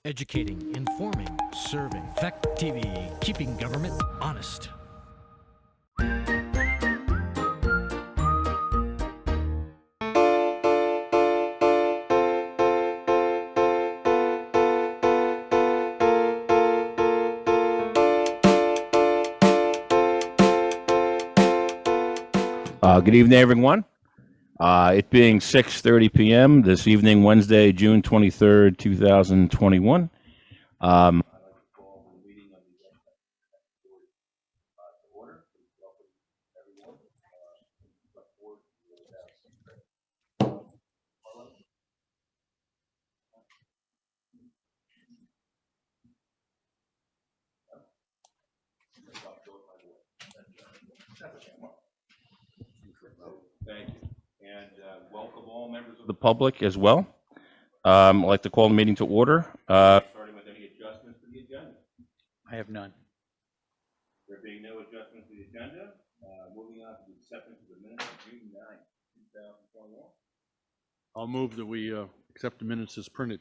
Educating, informing, serving. Fact TV, keeping government honest. Good evening, everyone. It being 6:30 p.m. this evening, Wednesday, June 23rd, 2021. Thank you. And welcome all members of the public as well. I'd like to call the meeting to order. Starting with any adjustments to the agenda. I have none. There being no adjustments to the agenda, moving on to the acceptance of the minutes of June 9th, 2021. I'll move that we accept the minutes as printed.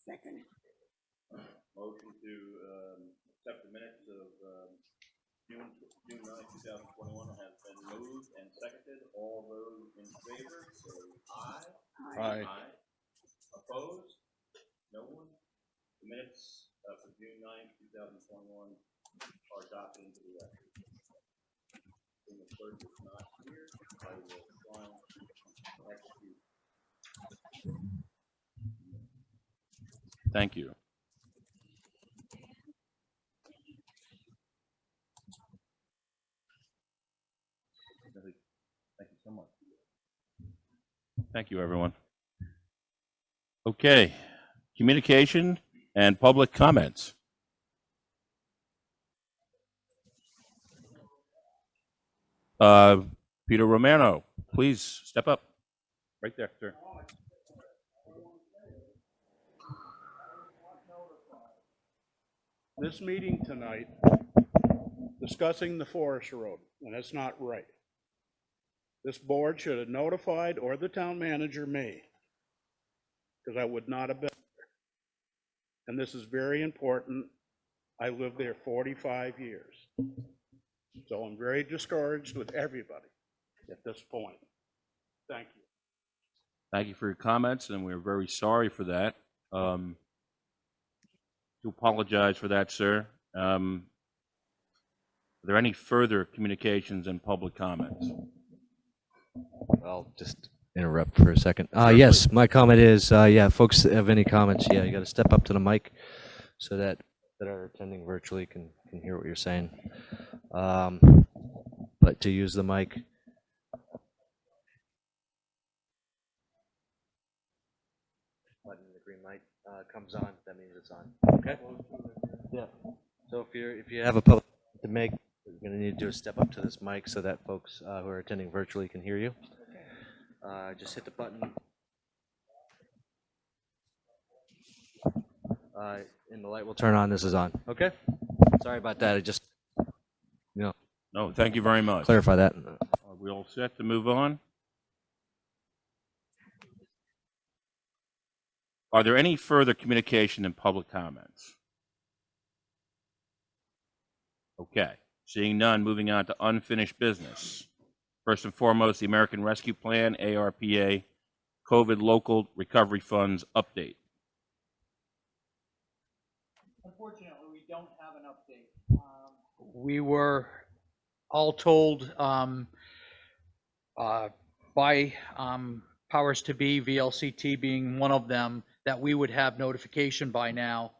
Second. Motion to accept the minutes of June 9th, 2021 has been moved and seconded. All those in favor say aye. Aye. Opposed? No one? The minutes for June 9th, 2021 are adopted into the record. When the clerk is not here, I will try and execute. Thank you. Thank you so much. Thank you, everyone. Okay, communication and public comments. Peter Romano, please step up. Right there, sir. This meeting tonight discussing the forest road, and that's not right. This board should have notified, or the town manager me, because I would not have been there. And this is very important. I lived there 45 years. So I'm very discouraged with everybody at this point. Thank you. Thank you for your comments, and we're very sorry for that. To apologize for that, sir. Are there any further communications and public comments? I'll just interrupt for a second. Yes, my comment is, yeah, folks that have any comments, yeah, you got to step up to the mic so that are attending virtually can hear what you're saying. But to use the mic. Button, the green light comes on, that means it's on. Okay? Yeah. So if you have a public to make, what you're going to need to do is step up to this mic so that folks who are attending virtually can hear you. Just hit the button. And the light will turn on. This is on. Okay? Sorry about that. I just, No, thank you very much. clarify that. Are we all set to move on? Are there any further communication and public comments? Okay, seeing none, moving on to unfinished business. First and foremost, the American Rescue Plan, ARPA, COVID Local Recovery Funds update. Unfortunately, we don't have an update. We were all told by powers to be, VLCT being one of them, that we would have notification by now.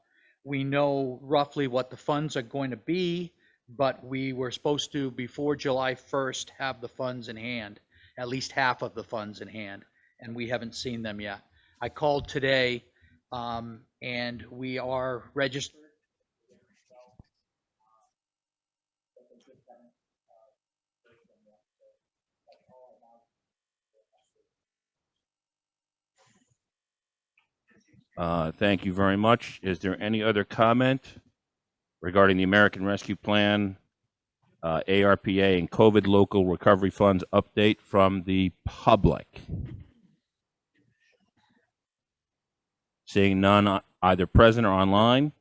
We know roughly what the funds are going to be, but we were supposed to, before July 1st, have the funds in hand, at least half of the funds in hand, and we haven't seen them yet. I called today, and we are registered. Thank you very much. Is there any other comment regarding the American Rescue Plan, ARPA, and COVID Local Recovery Funds update from the public? Seeing none, either present or online?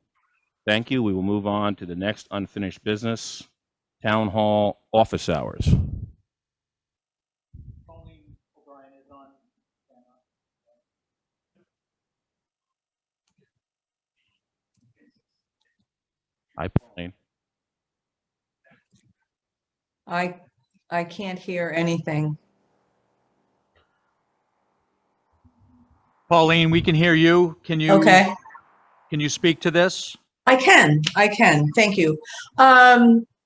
Thank you. We will move on to the next unfinished business, Town Hall office hours. Hi, Pauline. I can't hear anything. Pauline, we can hear you. Okay, Can you speak to this? I can, thank you.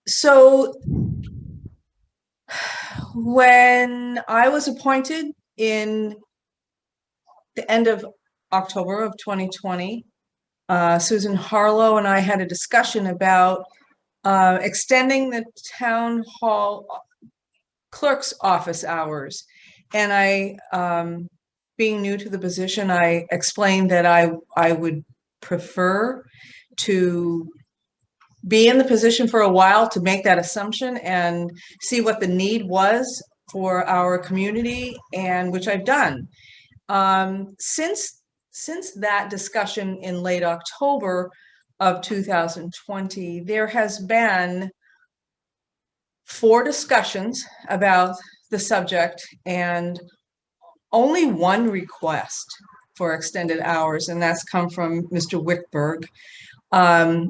So when I was appointed in the end of October of 2020, Susan Harlow and I had a discussion about extending the town hall clerk's office hours. And being new to the position, I explained that I would prefer to be in the position for a while to make that assumption and see what the need was for our community, and which I've done. Since that discussion in late October of 2020, there has been 4 discussions about the subject and only 1 request for extended hours, and that's come from Mr. Wickberg,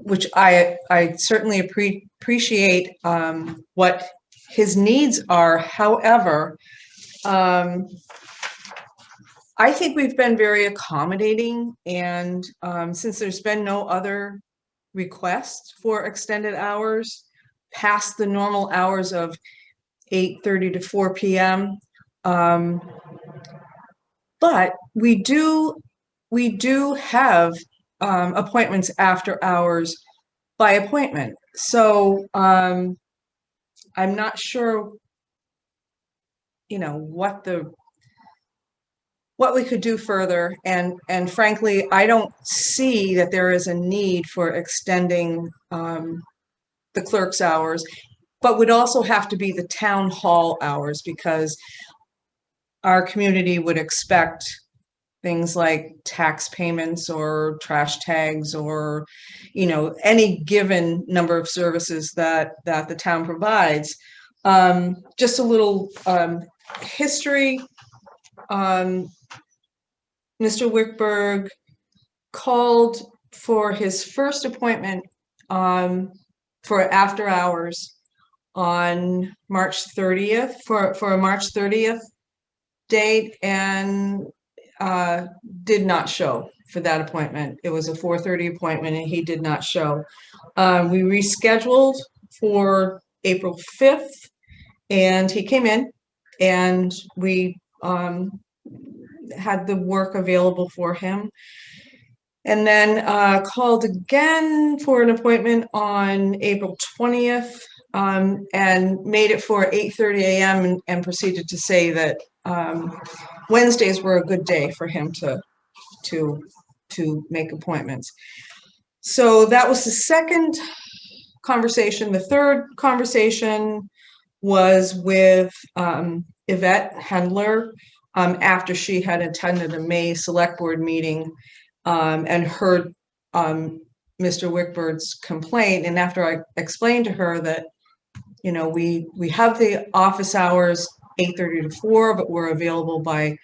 which I certainly appreciate what his needs are. However, I think we've been very accommodating, and since there's been no other requests for extended hours past the normal hours of 8:30 to 4 p.m. But we do have appointments after hours by appointment. So I'm not sure, what we could do further. And frankly, I don't see that there is a need for extending the clerk's hours, but would also have to be the town hall hours, because our community would expect things like tax payments or trash tags or, any given number of services that the town provides. Just a little history. Mr. Wickberg called for his first appointment for after hours on March 30th, for a March 30th date, and did not show for that appointment. It was a 4:30 appointment and he did not show. We rescheduled for April 5th and he came in, and we had the work available for him. And then called again for an appointment on April 20th, and made it for 8:30 a.m. and proceeded to say that Wednesdays were a good day for him to make appointments. So that was the second conversation. The third conversation was with Yvette Hendler, after she had attended a May Select Board meeting and heard Mr. Wickberg's complaint. And after I explained to her that, we have the office hours 8:30 to 4, but we're available by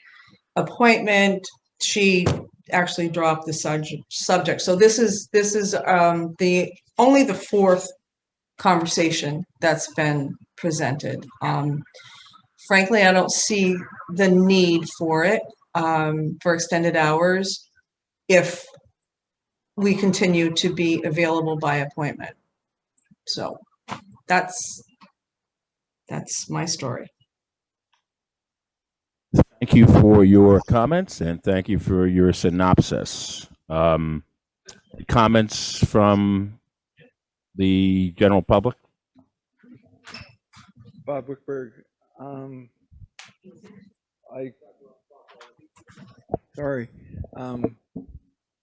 appointment, she actually dropped the subject. So this is the only the 4th conversation that's been presented. Frankly, I don't see the need for it, for extended hours, if we continue to be available by appointment. So that's my story. Thank you for your comments and thank you for your synopsis. Comments from the general public? Bob Wickberg. Sorry.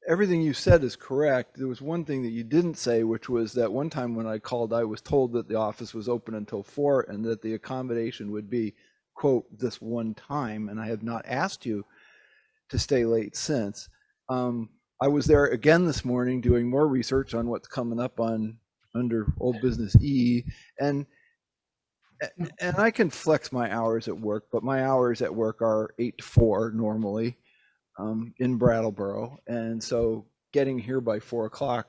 Everything you said is correct. There was one thing that you didn't say, which was that one time when I called, I was told that the office was open until 4 and that the accommodation would be, quote, this one time, and I have not asked you to stay late since. I was there again this morning doing more research on what's coming up on under old business E, and I can flex my hours at work, but my hours at work are 8 to 4 normally in Brattleboro, and so getting here by 4 o'clock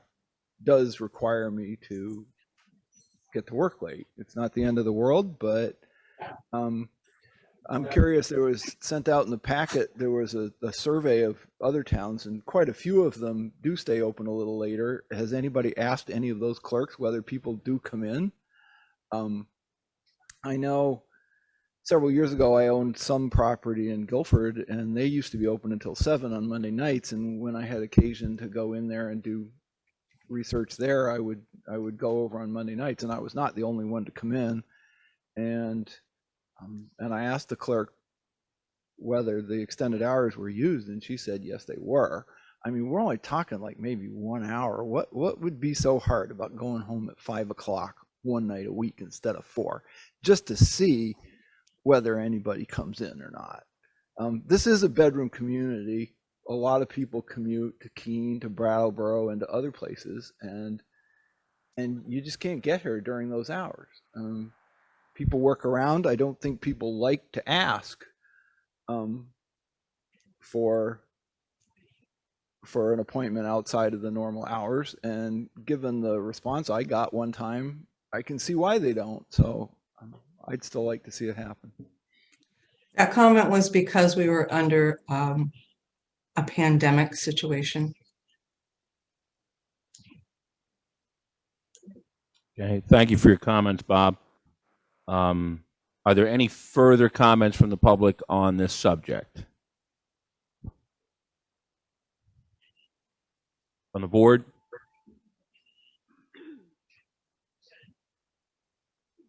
does require me to get to work late. It's not the end of the world, but I'm curious. There was sent out in the packet, there was a survey of other towns, and quite a few of them do stay open a little later. Has anybody asked any of those clerks whether people do come in? I know several years ago I owned some property in Guilford, and they used to be open until 7 on Monday nights, and when I had occasion to go in there and do research there, I would go over on Monday nights, and I was not the only one to come in. And I asked the clerk whether the extended hours were used, and she said yes, they were. I mean, we're only talking like maybe 1 hour. What would be so hard about going home at 5 o'clock one night a week instead of 4, just to see whether anybody comes in or not? This is a bedroom community. A lot of people commute to Keene, to Brattleboro, and to other places, and you just can't get here during those hours. People work around. I don't think people like to ask for an appointment outside of the normal hours, and given the response I got one time, I can see why they don't. So I'd still like to see it happen. That comment was because we were under a pandemic situation. Okay, thank you for your comments, Bob. Are there any further comments from the public on this subject? On the board?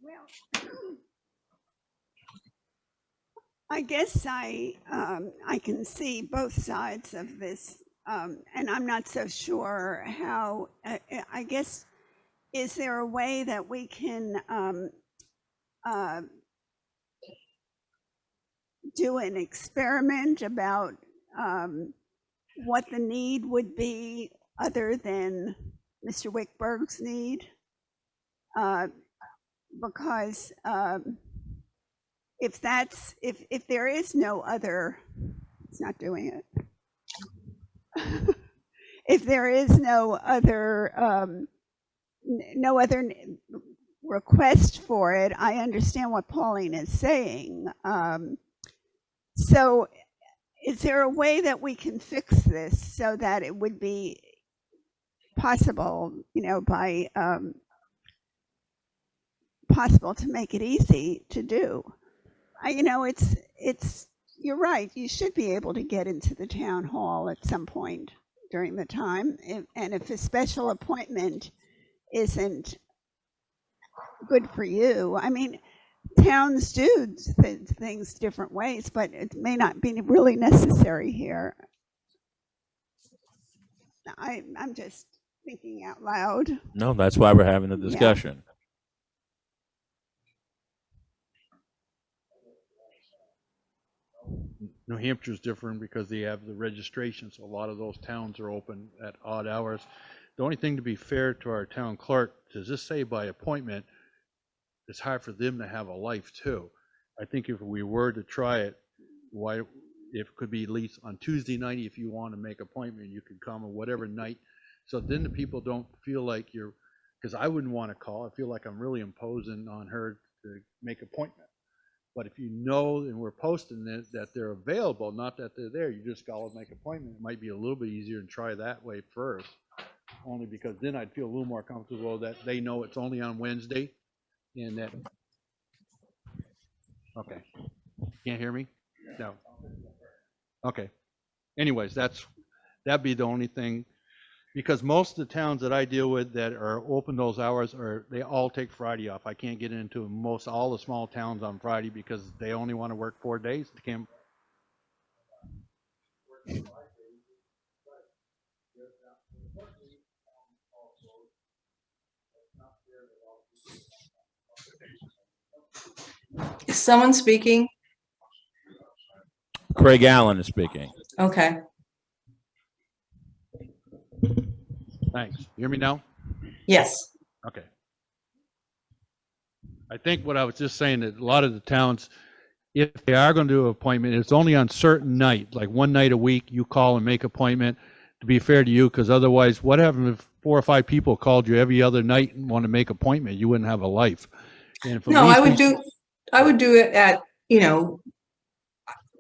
Well, I guess I can see both sides of this, and I'm not so sure how. I guess, is there a way that we can do an experiment about what the need would be other than Mr. Wickberg's need? Because if there is no other, it's not doing it. If there is no other request for it, I understand what Pauline is saying. So is there a way that we can fix this so that it would be possible, by possible to make it easy to do? It's you're right. You should be able to get into the town hall at some point during the time, and if a special appointment isn't good for you, I mean, towns do things different ways, but it may not be really necessary here. I'm just thinking out loud. No, that's why we're having the discussion. New Hampshire's different because they have the registration, so a lot of those towns are open at odd hours. The only thing, to be fair to our town clerk, to just say by appointment, it's hard for them to have a life too. I think if we were to try it, if it could be at least on Tuesday night, if you want to make an appointment, you could come, or whatever night. So then the people don't feel like because I wouldn't want to call. I feel like I'm really imposing on her to make an appointment. But if you know, and we're posting this, that they're available, not that they're there, you just go and make an appointment. It might be a little bit easier and try that way first. Only because then I'd feel a little more comfortable that they know it's only on Wednesday, and that. Okay. Can't hear me? No. Okay. Anyways, that'd be the only thing, because most of the towns that I deal with that are open those hours they all take Friday off. I can't get into all the small towns on Friday because they only want to work 4 days. They can't. Is someone speaking? Craig Allen is speaking. Okay. Thanks. You hear me now? Yes. Okay. I think what I was just saying, that a lot of the towns, if they are going to do an appointment, it's only on certain night, like one night a week, you call and make appointment, to be fair to you, because otherwise, what happens if 4 or 5 people called you every other night and want to make appointment? You wouldn't have a life. And if at No, least I would do it at, you know,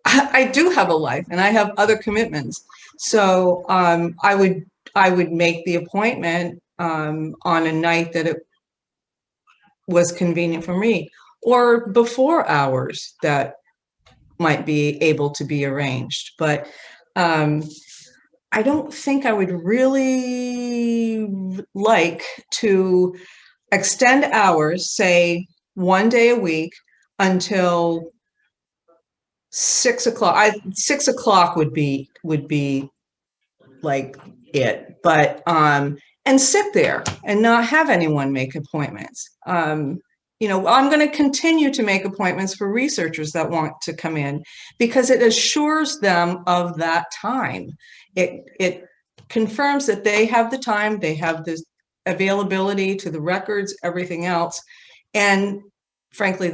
I do have a life and I have other commitments. So I would make the appointment on a night that it was convenient for me, or before hours that might be able to be arranged. But I don't think I would really like to extend hours, say 1 day a week until 6 o'clock. 6 o'clock would be like it, but and sit there and not have anyone make appointments. You know, I'm going to continue to make appointments for researchers that want to come in because it assures them of that time. It confirms that they have the time, they have the availability to the records, everything else, and frankly,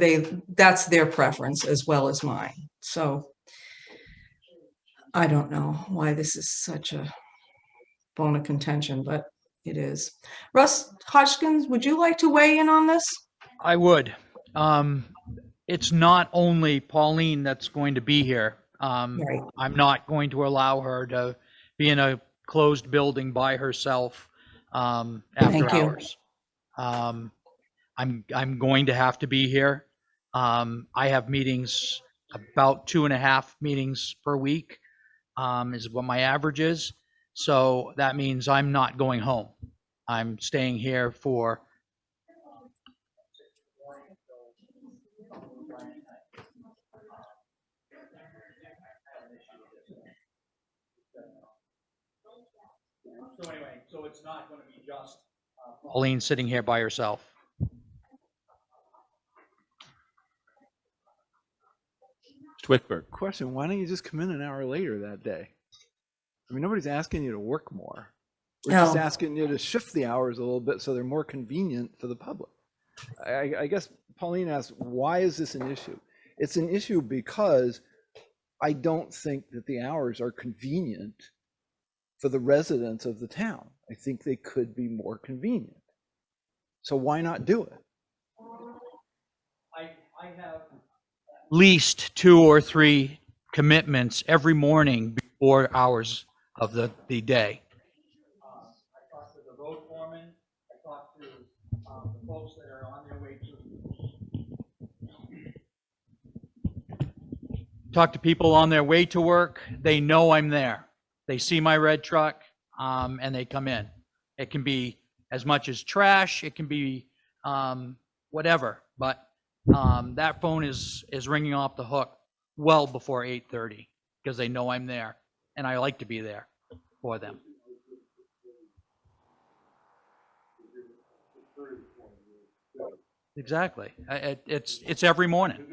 that's their preference as well as mine. So I don't know why this is such a bone of contention, but it is. Russ Hodgkins, would you like to weigh in on this? I would. It's not only Pauline that's going to be here. Right. I'm not going to allow her to be in a closed building by herself after Thank you. hours. I'm going to have to be here. I have meetings, about 2.5 meetings per week, is what my average is. So that means I'm not going home. I'm staying here for so anyway, so it's not going to be just Pauline sitting here by herself. Whitberg. Question, why don't you just come in an hour later that day? I mean, nobody's asking you to work more. We're just No. asking you to shift the hours a little bit so they're more convenient for the public. I guess Pauline asked, why is this an issue? It's an issue because I don't think that the hours are convenient for the residents of the town. I think they could be more convenient. So why not do it? I have at least 2 or 3 commitments every morning before hours of the day. I talked to the road foreman. I talked to the folks that are on their way talk to people on their way to work. They know I'm there. They see my red truck, and they come in. It can be as much as trash. It can be whatever. But that phone is ringing off the hook well before 8:30 because they know I'm there, and I like to be there for them. Exactly. It's every morning.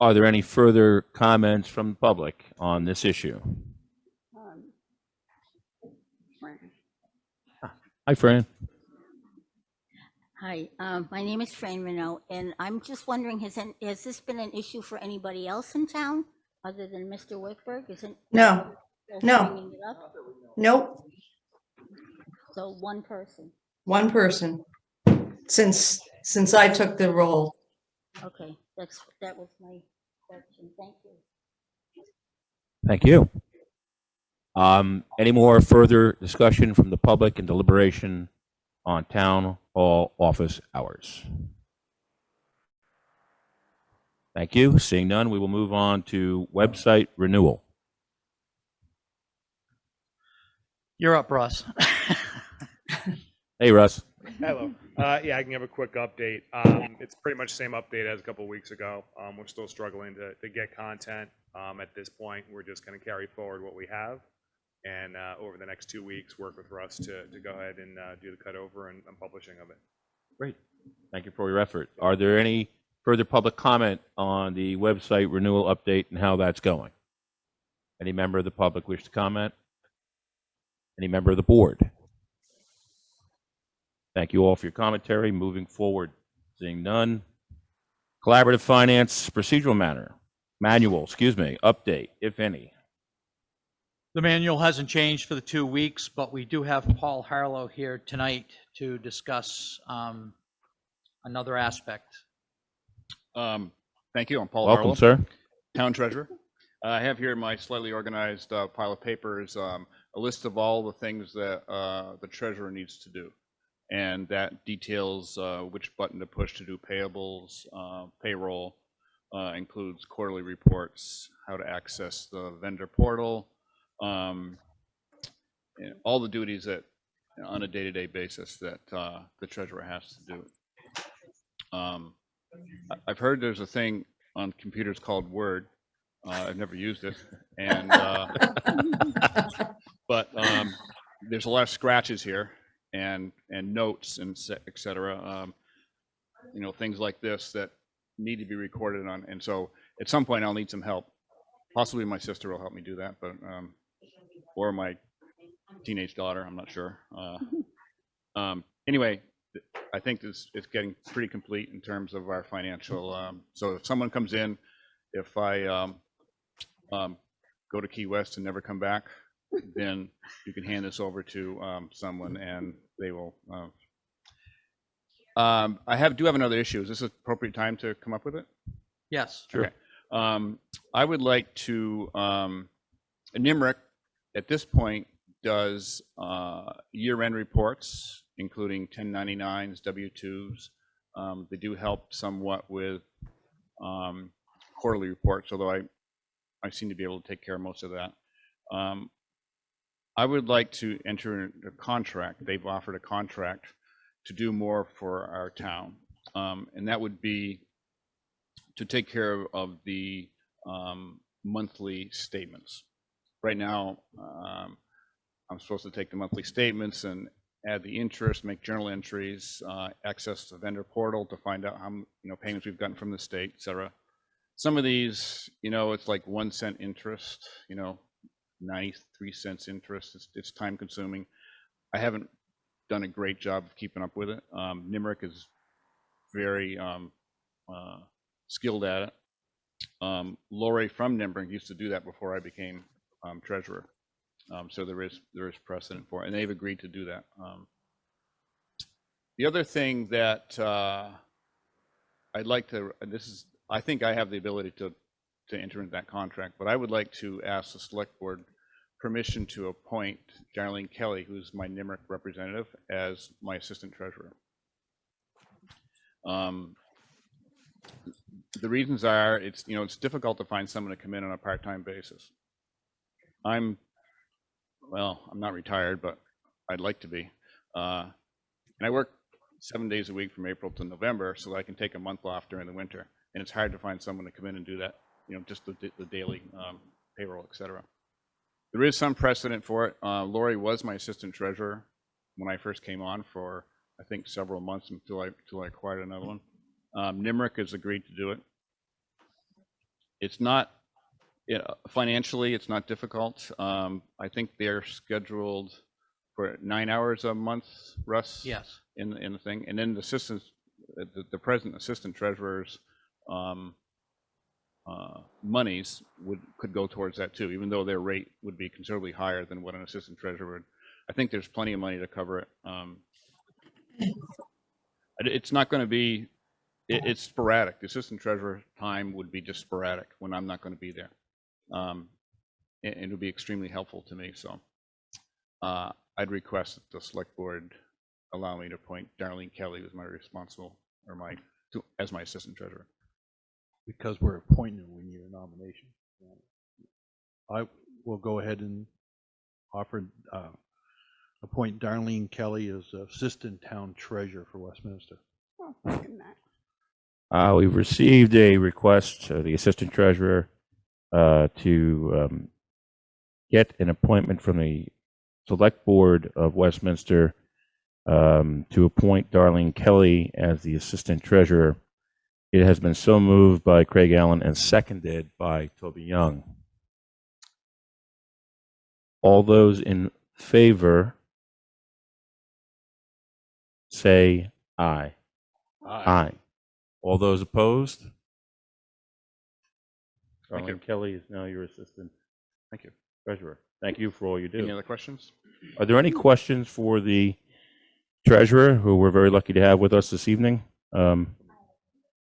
Are there any further comments from the public on this issue? Hi, Fran. Hi, my name is Fran Renault, and I'm just wondering, has this been an issue for anybody else in town other than Mr. Wickberg? Isn't No. No. bringing it up? Nope. So one person. One person since I took the role. Okay, that was my question. Thank you. Thank you. Any more further discussion from the public and deliberation on town hall office hours? Thank you. Seeing none, we will move on to website renewal. You're up, Russ. Hey, Russ. Hello. Yeah, I can give a quick update. It's pretty much the same update as a couple of weeks ago. We're still struggling to get content. At this point, we're just going to carry forward what we have, and over the next 2 weeks, work with Russ to go ahead and do the cutover and publishing of it. Great. Thank you for your effort. Are there any Further public comment on the website renewal update and how that's going? Any member of the public wish to comment? Any member of the board? Thank you all for your commentary. Moving forward, seeing none. Collaborative finance procedural manual, update, if any. The manual hasn't changed for the 2 weeks, but we do have Paul Harlow here tonight to discuss another aspect. Thank you. I'm Paul Welcome, Harlow, sir. Town Treasurer. I have here my slightly organized pile of papers, a list of all the things that the treasurer needs to do. And that details which button to push to do payables, payroll, includes quarterly reports, how to access the vendor portal, and all the duties that on a day-to-day basis that the treasurer has to do. I've heard there's a thing on computers called Word. I've never used it, and but there's a lot of scratches here and notes and et cetera. You know, things like this that need to be recorded on, and so at some point I'll need some help. Possibly my sister will help me do that, but or my teenage daughter. I'm not sure. Anyway, I think it's getting pretty complete in terms of our financial. So if someone comes in, if I go to Key West and never come back, then you can hand this over to someone and they will. I do have another issue. Is this an appropriate time to come up with it? Yes. Sure. Okay. I would like to, NIMRIC at this point does year-end reports, including 1099s, W-2s. They do help somewhat with quarterly reports, although I seem to be able to take care of most of that. I would like to enter a contract. They've offered a contract to do more for our town, and that would be to take care of the monthly statements. Right now, I'm supposed to take the monthly statements and add the interest, make journal entries, access the vendor portal to find out how payments we've gotten from the state, et cetera. Some of these, it's like 1 cent interest, 93 cents interest. It's time consuming. I haven't done a great job of keeping up with it. NIMRIC is very skilled at it. Lori from NIMRIC used to do that before I became treasurer. So there is precedent for it, and they've agreed to do that. The other thing that I'd like to, I think I have the ability to enter into that contract, but I would like to ask the select board permission to appoint Darlene Kelly, who's my NIMRIC representative, as my assistant treasurer. The reasons are, it's difficult to find someone to come in on a part-time basis. I'm not retired, but I'd like to be. And I work 7 days a week from April to November, so that I can take a month off during the winter. And it's hard to find someone to come in and do that, just the daily payroll, et cetera. There is some precedent for it. Lori was my assistant treasurer when I first came on for, I think, several months until I acquired another one. NIMRIC has agreed to do it. It's not, financially, it's not difficult. I think they're scheduled for 9 hours a month, Russ? Yes. In the thing. And then the assistants, the present assistant treasurers, monies could go towards that too, even though their rate would be considerably higher than what an assistant treasurer would. I think there's plenty of money to cover it. It's not going to be, it's sporadic. The assistant treasurer time would be just sporadic when I'm not going to be there. And it would be extremely helpful to me. So I'd request that the select board allow me to appoint Darlene Kelly as my as my assistant treasurer. Because we're appointed, we need a nomination. I will go ahead and appoint Darlene Kelly as assistant town treasurer for Westminster. I'll second that. We've received a request, the assistant treasurer, to get an appointment from the select board of Westminster to appoint Darlene Kelly as the assistant treasurer. It has been so moved by Craig Allen and seconded by Toby Young. All those in favor say aye. Aye. All those opposed? Thank you. Darlene Kelly is now your assistant Thank you. treasurer. Thank you for all you Any do. other questions? Are there any questions for the treasurer, who we're very lucky to have with us this evening? Go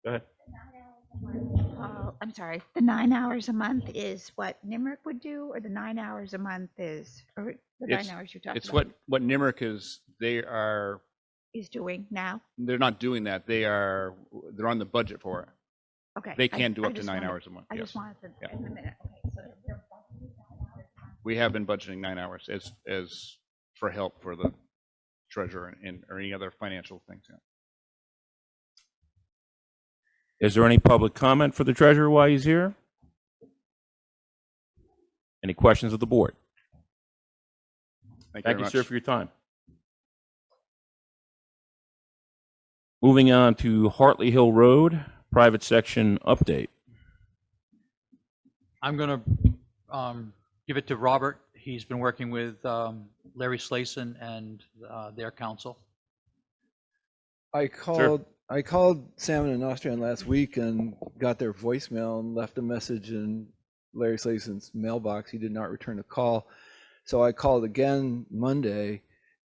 ahead. I'm sorry, the 9 hours a month is what NIMRIC would do, or the 9 hours a month is, or the 9 hours you talked It's about what NIMRIC is, they're doing now? not doing that. They're on the budget for it. Okay. They can do I up to just 9 wanted- hours a month. I Yes. just wanted to, Yeah. in a minute, okay, so they're budgeting 9 hours a month. We have been budgeting 9 hours as for help for the treasurer or any other financial things. Yeah. Is there any public comment for the treasurer while he's here? Any questions of the board? Thank Thank you you, very sir, much. for your time. Moving on to Hartley Hill Road, private section update. I'm going to give it to Robert. He's been working with Larry Slason and their counsel. I called Salmon and Austrian last week and got their voicemail and left a message in Larry Slason's mailbox. He did not return a call. So I called again Monday,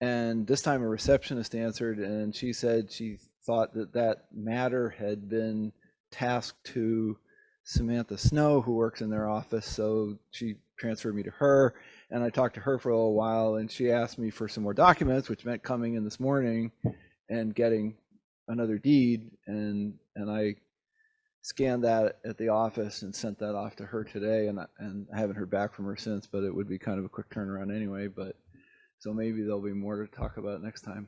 and this time a receptionist answered, and she said she thought that matter had been tasked to Samantha Snow, who works in their office. So she transferred me to her, and I talked to her for a little while, and she asked me for some more documents, which meant coming in this morning and getting another deed, and I scanned that at the office and sent that off to her today, and I haven't heard back from her since, but it would be kind of a quick turnaround anyway. But so maybe there'll be more to talk about next time.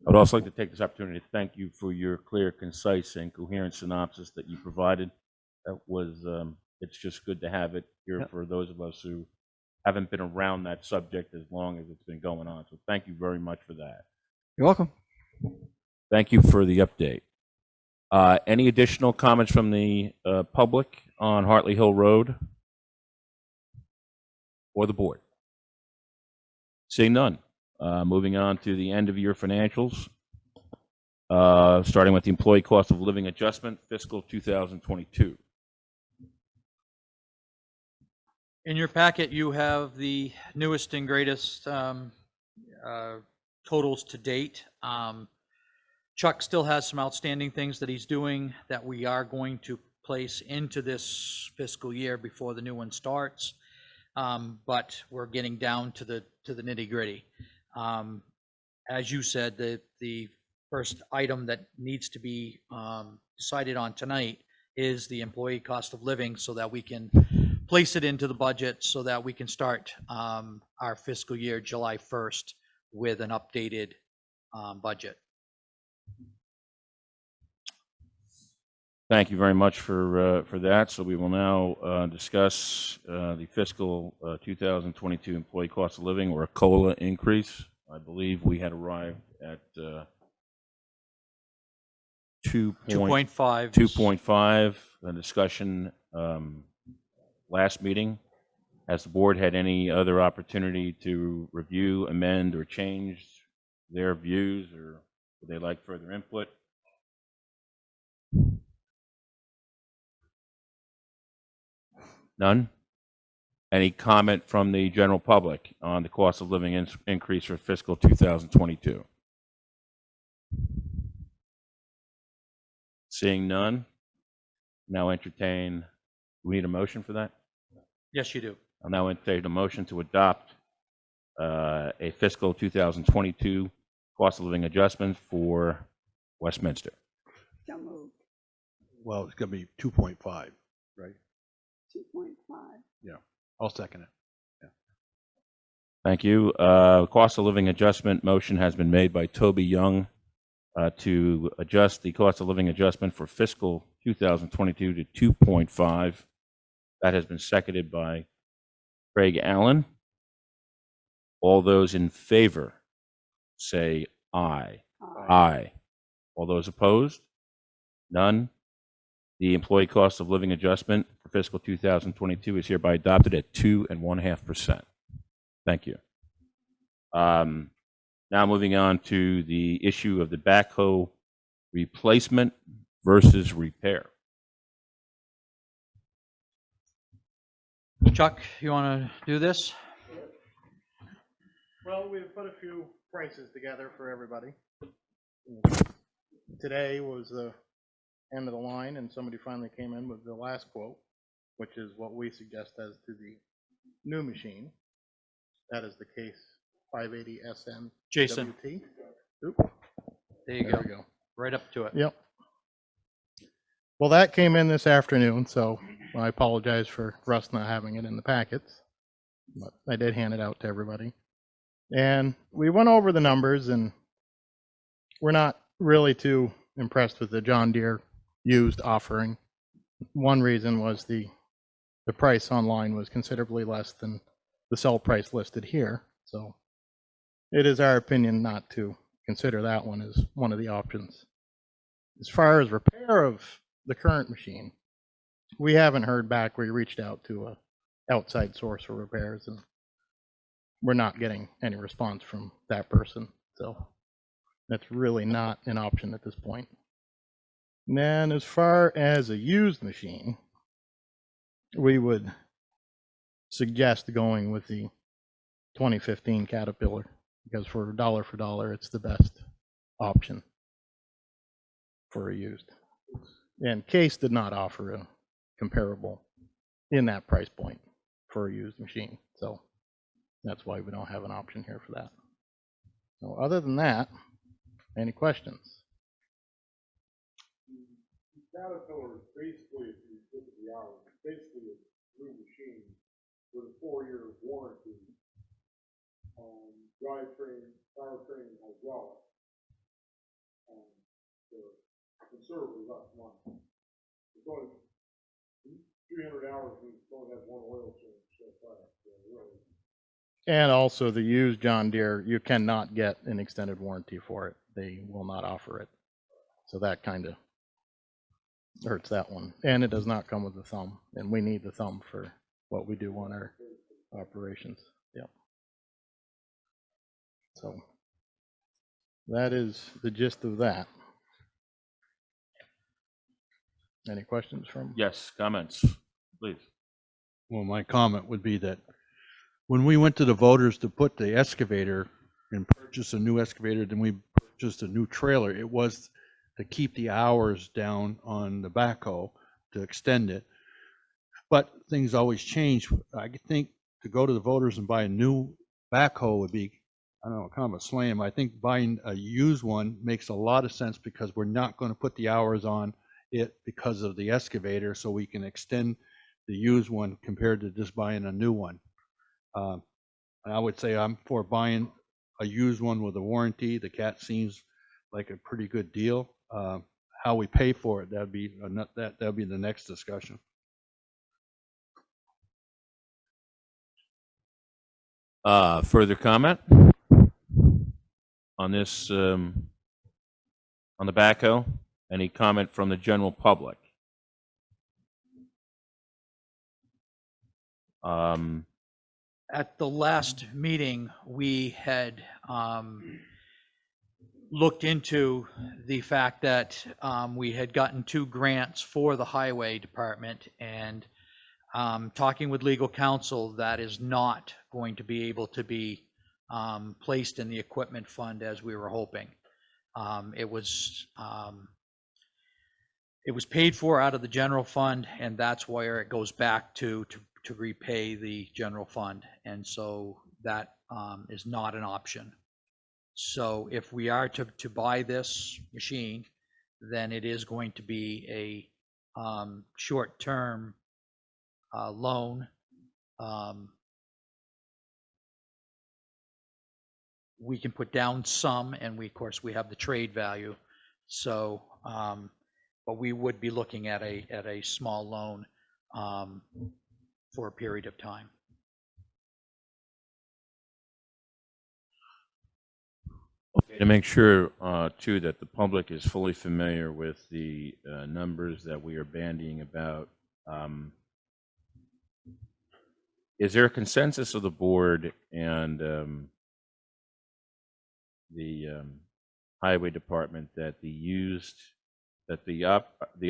I would also like to take this opportunity to thank you for your clear, concise, and coherent synopsis that you provided. That was, it's just good to have it here for those of us who haven't been around that subject as long as it's been going on. So thank you very much for that. You're welcome. Thank you for the update. Any additional comments from the public on Hartley Hill Road or the board? Seeing none. Moving on to the end of year financials, starting with the employee cost of living adjustment, fiscal 2022. In your packet, you have the newest and greatest totals to date. Chuck still has some outstanding things that he's doing that we are going to place into this fiscal year before the new one starts. But we're getting down to the nitty gritty. As you said, the first item that needs to be decided on tonight is the employee cost of living, so that we can place it into the budget so that we can start our fiscal year July 1st with an updated budget. Thank you very much for that. So we will now discuss the fiscal 2022 employee cost of living, or a COLA increase. I believe we had arrived at 2.5. 2.5. The discussion last meeting. Has the board had any other opportunity to review, amend, or change their views, or would they like further input? None? Any comment from the general public on the cost of living increase for fiscal 2022? Seeing none, now entertain, do we need a motion for that? Yes, you do. I'll now entertain a motion to adopt a fiscal 2022 cost of living adjustment for Westminster. So moved. Well, it's going to be 2.5, right? 2.5. Yeah, I'll second it. Thank you. Cost of living adjustment motion has been made by Toby Young to adjust the cost of living adjustment for fiscal 2022 to 2.5. That has been seconded by Craig Allen. All those in favor say aye. Aye. All those opposed? None? The employee cost of living adjustment for fiscal 2022 is hereby adopted at 2.5%. Thank you. Now moving on to the issue of the backhoe replacement versus repair. Chuck, you want to do this? Well, we've put a few prices together for everybody. Today was the end of the line, and somebody finally came in with the last quote, which is what we suggest as to the new machine. That is the case 580 SM Jason. WT. Oop, There you there go. we go. Right up to it. Yep. Well, that came in this afternoon, so I apologize for Russ not having it in the packets, but I did hand it out to everybody. And we went over the numbers, and we're not really too impressed with the John Deere used offering. One reason was the price online was considerably less than the sell price listed here. So it is our opinion not to consider that one as one of the options. As far as repair of the current machine, we haven't heard back. We reached out to a outside source for repairs, and we're not getting any response from that person. So that's really not an option at this point. And then as far as a used machine, we would suggest going with the 2015 Caterpillar, because for dollar, it's the best option for a used. And Case did not offer a comparable in that price point for a used machine. So that's why we don't have an option here for that. So other than that, any questions? Caterpillar is basically, if you look at the hours, basically a new machine with a 4-year warranty on drivetrain, powertrain as well. For considerably less money. It's only 300 hours, we only have one oil change so far. So really. And also the used John Deere, you cannot get an extended warranty for it. They will not offer it. So that kind of hurts that one. And it does not come with a thumb, and we need the thumb for what we do on our operations. Yep. So that is the gist of that. Any questions from? Yes, comments, please. Well, my comment would be that when we went to the voters to put the excavator and purchase a new excavator, then we purchased a new trailer. It was to keep the hours down on the backhoe to extend it. But things always change. I think to go to the voters and buy a new backhoe would be, I don't know, kind of a slam. I think buying a used one makes a lot of sense because we're not going to put the hours on it because of the excavator, so we can extend the used one compared to just buying a new one. And I would say I'm for buying a used one with a warranty. The Cat seems like a pretty good deal. How we pay for it, that'd be the next discussion. Further comment on this, on the backhoe? Any comment from the general public? At the last meeting, we had looked into the fact that we had gotten 2 grants for the highway department, and talking with legal counsel, that is not going to be able to be placed in the equipment fund as we were hoping. It was paid for out of the general fund, and that's where it goes back to repay the general fund. And so that is not an option. So if we are to buy this machine, then it is going to be a short-term loan. We can put down some, and of course we have the trade value. So, but we would be looking at a small loan for a period of time. To make sure, too, that the public is fully familiar with the numbers that we are bandying about, is there a consensus of the board and the highway department that the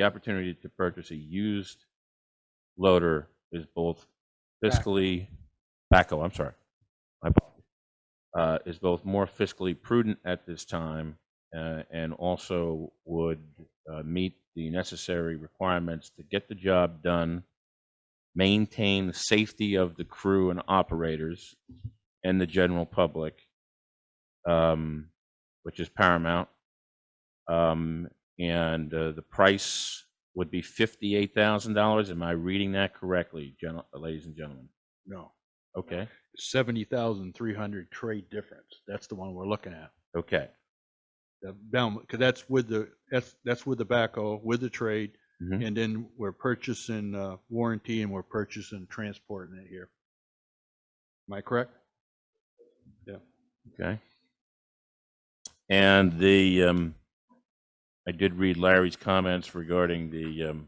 opportunity to purchase a used loader is both fiscally backhoe, I'm sorry, my apologies, is both more fiscally prudent at this time and also would meet the necessary requirements to get the job done, maintain the safety of the crew and operators and the general public, which is paramount. And the price would be $58,000. Am I reading that correctly, ladies and gentlemen? No, Okay. 70,300 trade difference. That's the one we're looking at. Okay. Because that's with the backhoe, with the trade, Mhm. and then we're purchasing warranty and we're purchasing transporting it here. Am I correct? Yeah. Okay. And I did read Larry's comments regarding the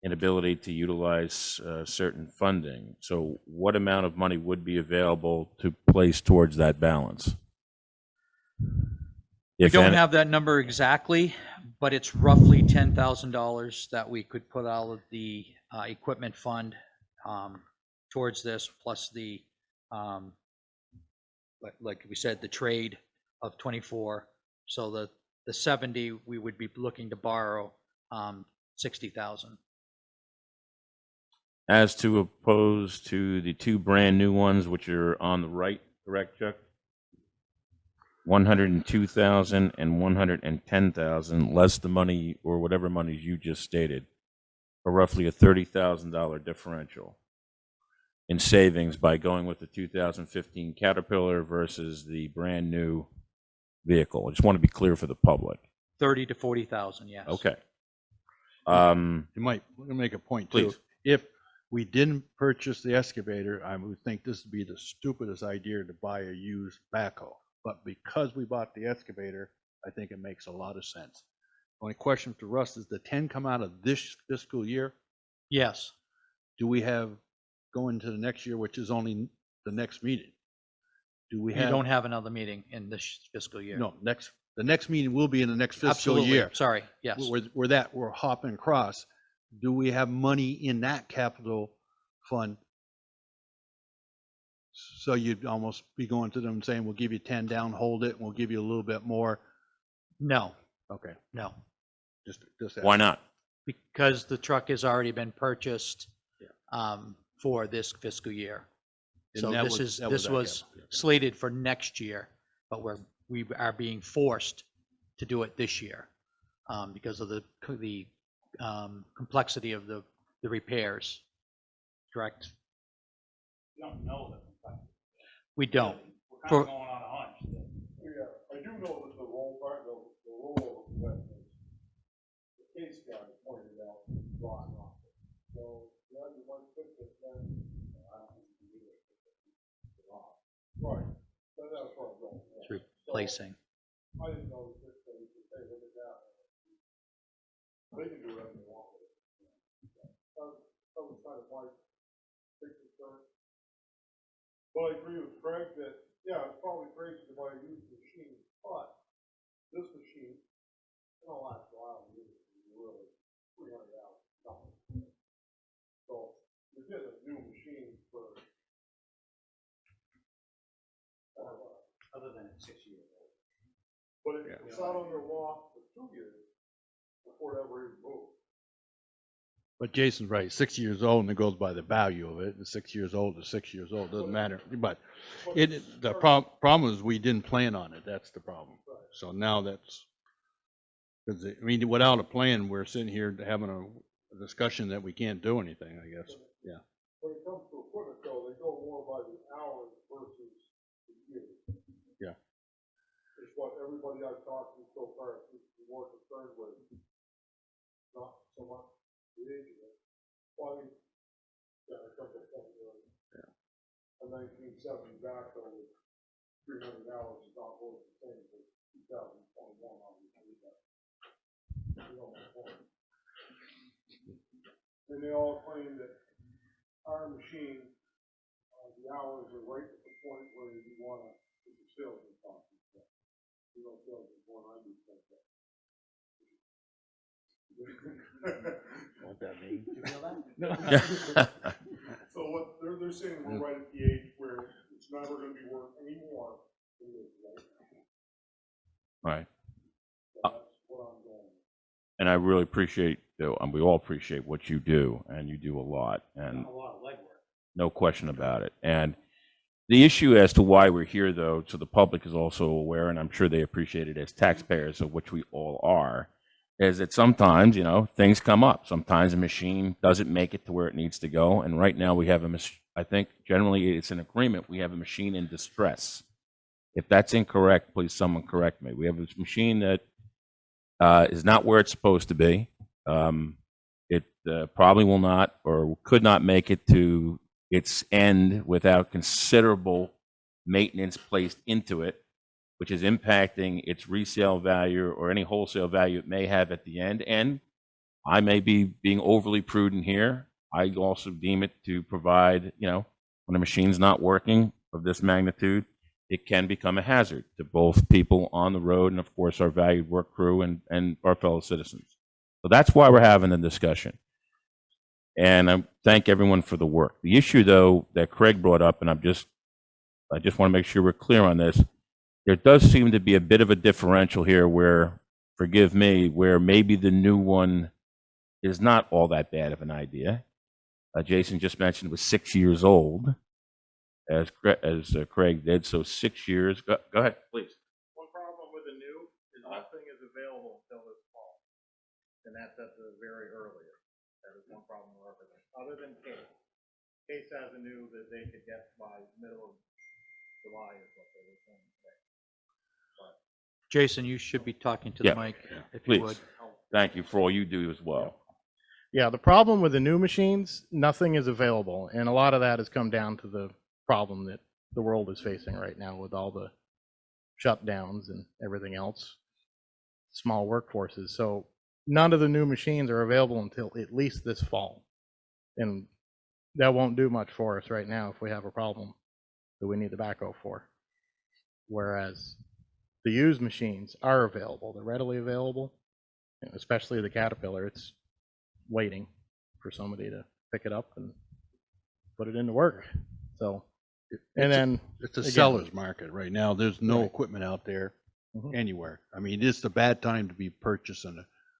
inability to utilize certain funding. So what amount of money would be available to place towards that balance? We If don't any- have that number exactly, but it's roughly $10,000 that we could put out of the equipment fund towards this, plus the, like we said, the trade of 24. So the 70, we would be looking to borrow 60,000. As to opposed to the two brand new ones, which are on the right, correct, Chuck? 102,000 and 110,000, less the money or whatever monies you just stated, for roughly a $30,000 differential in savings by going with the 2015 Caterpillar versus the brand new vehicle. I just want to be clear for the public. 30 to 40,000, yes. Okay. You might make a point too. Please. If we didn't purchase the excavator, I would think this would be the stupidest idea to buy a used backhoe. But because we bought the excavator, I think it makes a lot of sense. Only question to Russ is the 10 come out of this fiscal year? Yes. Do we have going to the next year, which is only the next meeting? Do we You have? don't have another meeting in this fiscal year. No, the next meeting will be in the next fiscal Absolutely. year. Sorry, yes. We're hopping across. Do we have money in that capital fund? So you'd almost be going to them and saying, we'll give you 10 down, hold it, and we'll give you a little bit more. No, Okay, no, just Why not? because the truck has already been purchased Yeah. for this fiscal year. And So that this was- that this that was capital, yeah. slated for next year, but we are being forced to do it this year because of the complexity of the repairs. Correct? You don't know that. We don't. We're kind For- of going on a hunch. Yeah, I do know that the role of investments, the case guy pointed out, Ron off. So, yeah, you might fix it, then, I don't think you can either fix it off. Right, so that's what I'm going. It's replacing. I didn't know that this thing, you say, look at that. They can do whatever they want with it. That was kind of my big concern. But I agree with Craig that, yeah, it's probably crazy to buy a used machine, but this machine, it'll last a while, really, 300 hours, something. So, you're getting a new machine for, Other than it's 6 years old. but it's out on your lot for 2 years before it ever even moved. But Jason's right, 6 years old, and it goes by the value of it. And 6 years old is 6 years old, doesn't matter. But the problem is we didn't plan on it. That's the problem. So now that's, because, I mean, without a plan, we're sitting here having a discussion that we can't do anything, I guess. Yeah. When it comes to equipment though, they go more by the hours versus the years. Yeah. It's what everybody I've talked to so far seems to be more concerned with, not so much the age of it. Well, I mean, yeah, it comes to 20 years. Yeah. A 1970 backhoe was 300 hours is not worth the same as 2021, obviously, but we don't know for it. And they all claim that our machine, the hours are right at the point where you want to, it's a salesman talking. You don't salesman born, I do think that. What that means? You feel that? No. So what they're saying, we're right at the age where it's never going to be worth any more than it is right now. Right. So that's what I'm going with. And I really appreciate, and we all appreciate what you do, and you do a lot, and A lot of legwork. no question about it. And the issue as to why we're here, though, so the public is also aware, and I'm sure they appreciate it as taxpayers, of which we all are, is that sometimes, you know, things come up. Sometimes a machine doesn't make it to where it needs to go. And right now we have I think generally it's an agreement, we have a machine in distress. If that's incorrect, please someone correct me. We have a machine that is not where it's supposed to be. It probably will not or could not make it to its end without considerable maintenance placed into it, which is impacting its resale value or any wholesale value it may have at the end. And I may be being overly prudent here. I also deem it to provide, you know, when a machine's not working of this magnitude, it can become a hazard to both people on the road and, of course, our valued work crew and our fellow citizens. So that's why we're having the discussion. And I thank everyone for the work. The issue, though, that Craig brought up, and I just want to make sure we're clear on this, there does seem to be a bit of a differential here where, forgive me, where maybe the new one is not all that bad of an idea. Jason just mentioned it was 6 years old, as Craig did. So 6 years. Go ahead, please. One problem with the new is nothing is available until this fall. And that's at the very earliest. That is one problem we're up against. Other than Case. Case has a new that they could get by middle of July is what they were saying today. Jason, you should be talking to Yeah, the mic, if please. you would. Thank you for all you do as well. Yeah, the problem with the new machines, nothing is available. And a lot of that has come down to the problem that the world is facing right now with all the shutdowns and everything else, small workforces. So none of the new machines are available until at least this fall. And that won't do much for us right now if we have a problem that we need the backhoe for. Whereas the used machines are available. They're readily available, and especially the Caterpillar. It's waiting for somebody to pick it up and put it into work. So, and then It's a again, seller's market right now. There's no Right. equipment out there Mhm. anywhere. I mean, it's a bad time to be purchasing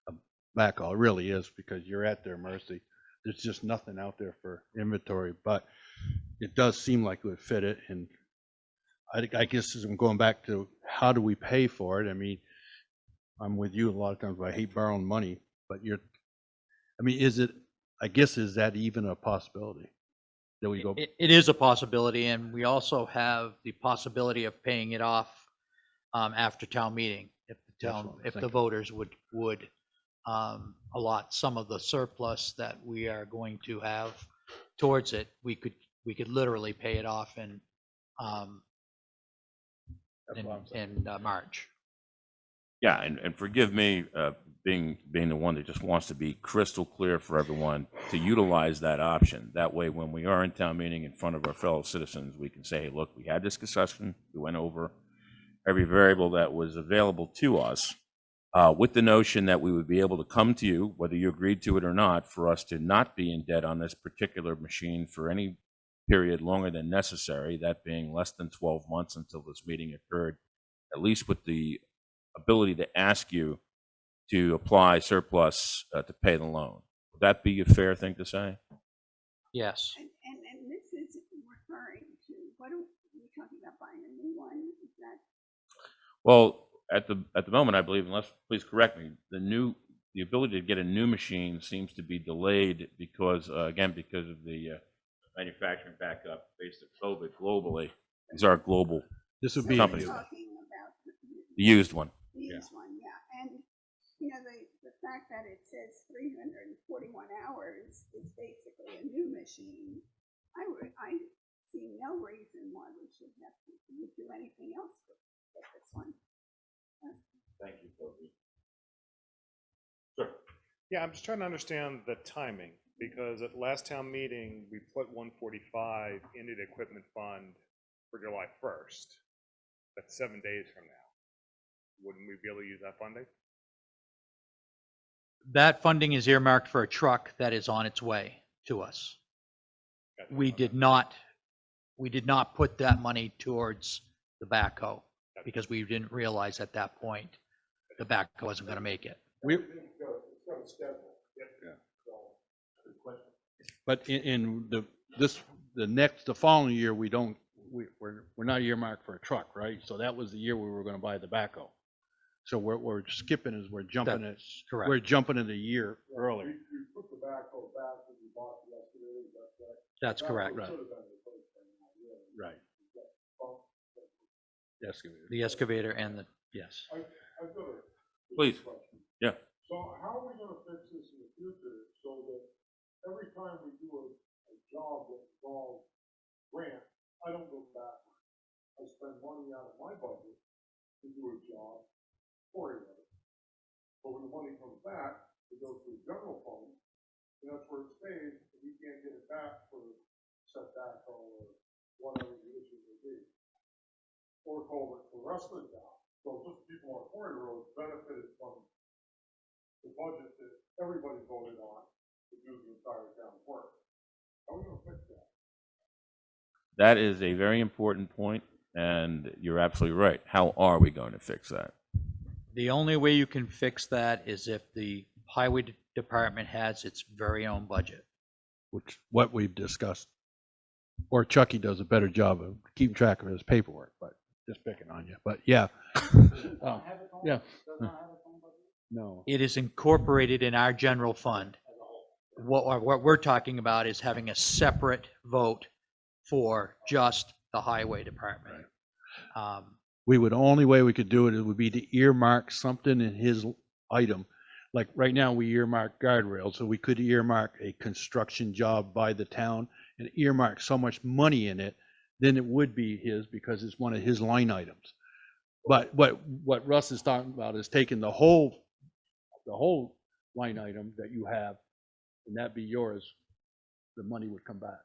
a backhoe. It really is, because you're at their mercy. There's just nothing out there for inventory, but it does seem like it would fit it. And I guess as I'm going back to how do we pay for it? I mean, I'm with you a lot of times, but I hate borrowing money, but I mean, I guess, is that even a possibility? That we go, It is a possibility, and we also have the possibility of paying it off after town meeting. If the That's what town, I'm if the thinking. voters would allot some of the surplus that we are going to have towards it, we could literally pay it off in March. Yeah, and forgive me, being the one that just wants to be crystal clear for everyone to utilize that option. That way, when we are in town meeting in front of our fellow citizens, we can say, hey, look, we had this discussion, we went over every variable that was available to us, with the notion that we would be able to come to you, whether you agreed to it or not, for us to not be in debt on this particular machine for any period longer than necessary, that being less than 12 months until this meeting occurred, at least with the ability to ask you to apply surplus to pay the loan. Would that be a fair thing to say? Yes. And this is referring to, what are we talking about, buying a new one? Is that? Well, at the moment, I believe, unless, please correct me, the ability to get a new machine seems to be delayed because, again, because of the manufacturing backup based on COVID globally. These are global this would be, companies. Talking about The used one. the used one, yeah. And, you know, the fact that it says 341 hours is basically a new machine. I see no reason why we should have to would do anything else with this one. Thank you, Toby. Yeah, I'm just trying to understand the timing, because at last town meeting, we put 145 into the equipment fund for July 1st. That's 7 days from now. Wouldn't we be able to use that funding? That funding is earmarked for a truck that is on its way to us. Gotcha. We did not put that money towards the backhoe because we didn't realize at that point the backhoe wasn't going to make it. Everything's got a schedule. Yeah. So, good question. But in the following year, we're not earmarked for a truck, right? So that was the year we were gonna buy the backhoe. So we're skipping is we're jumping it. That's correct. We're jumping it a year earlier. We put the backhoe back when we bought the excavator, that's right. That's correct. Right. Should have been replaced by now, really. Right. Well, Excavator. The excavator and the, yes. I've got a. Please. question. Yeah. So how are we gonna fix this in the future so that every time we do a job that involves grant, I don't go backwards. I spend money out of my budget to do a job for it. But when the money comes back, it goes to the general fund, and that's where it stays, and we can't get it back for setback or whatever the issue may be. Or culvert for the rest of the town. So just people on Quarry Road benefited from the budget that everybody voted on to do the entire town's work. How are we gonna fix that? That is a very important point, and you're absolutely right. How are we going to fix that? The only way you can fix that is if the highway department has its very own budget. Which, what we've discussed. Or Chucky does a better job of keeping track of his paperwork, but just picking on you. But yeah. Yeah. No. It is incorporated in our general fund. What we're talking about is having a separate vote for just the highway department. Only way we could do it would be to earmark something in his item. Like right now, we earmark guardrails, so we could earmark a construction job by the town and earmark so much money in it, then it would be his because it's one of his line items. But what Russ is talking about is taking the whole line item that you have, and that be yours, the money would come back.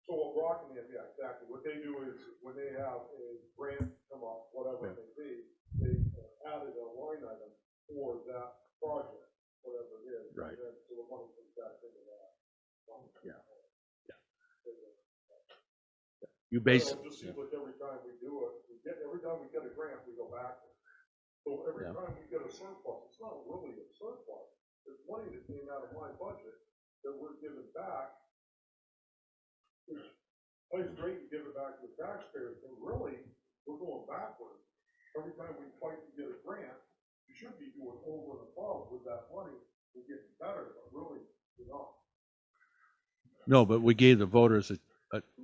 So what Rockingham, yeah, exactly. What they do is when they have a grant come up, whatever it may be, they added a line item for that project, whatever it is. Right. And then so the money comes back into that. Yeah. You base. It just seems like every time we do it, every time we get a grant, we go backwards. So every time we get a surplus, it's not really a surplus. It's money that came out of my budget that we're giving back. Which plays great to give it back to the taxpayers, but really, we're going backwards. Every time we fight to get a grant, you should be doing over and above with that money and getting better, but really, you're not. No, but we gave the voters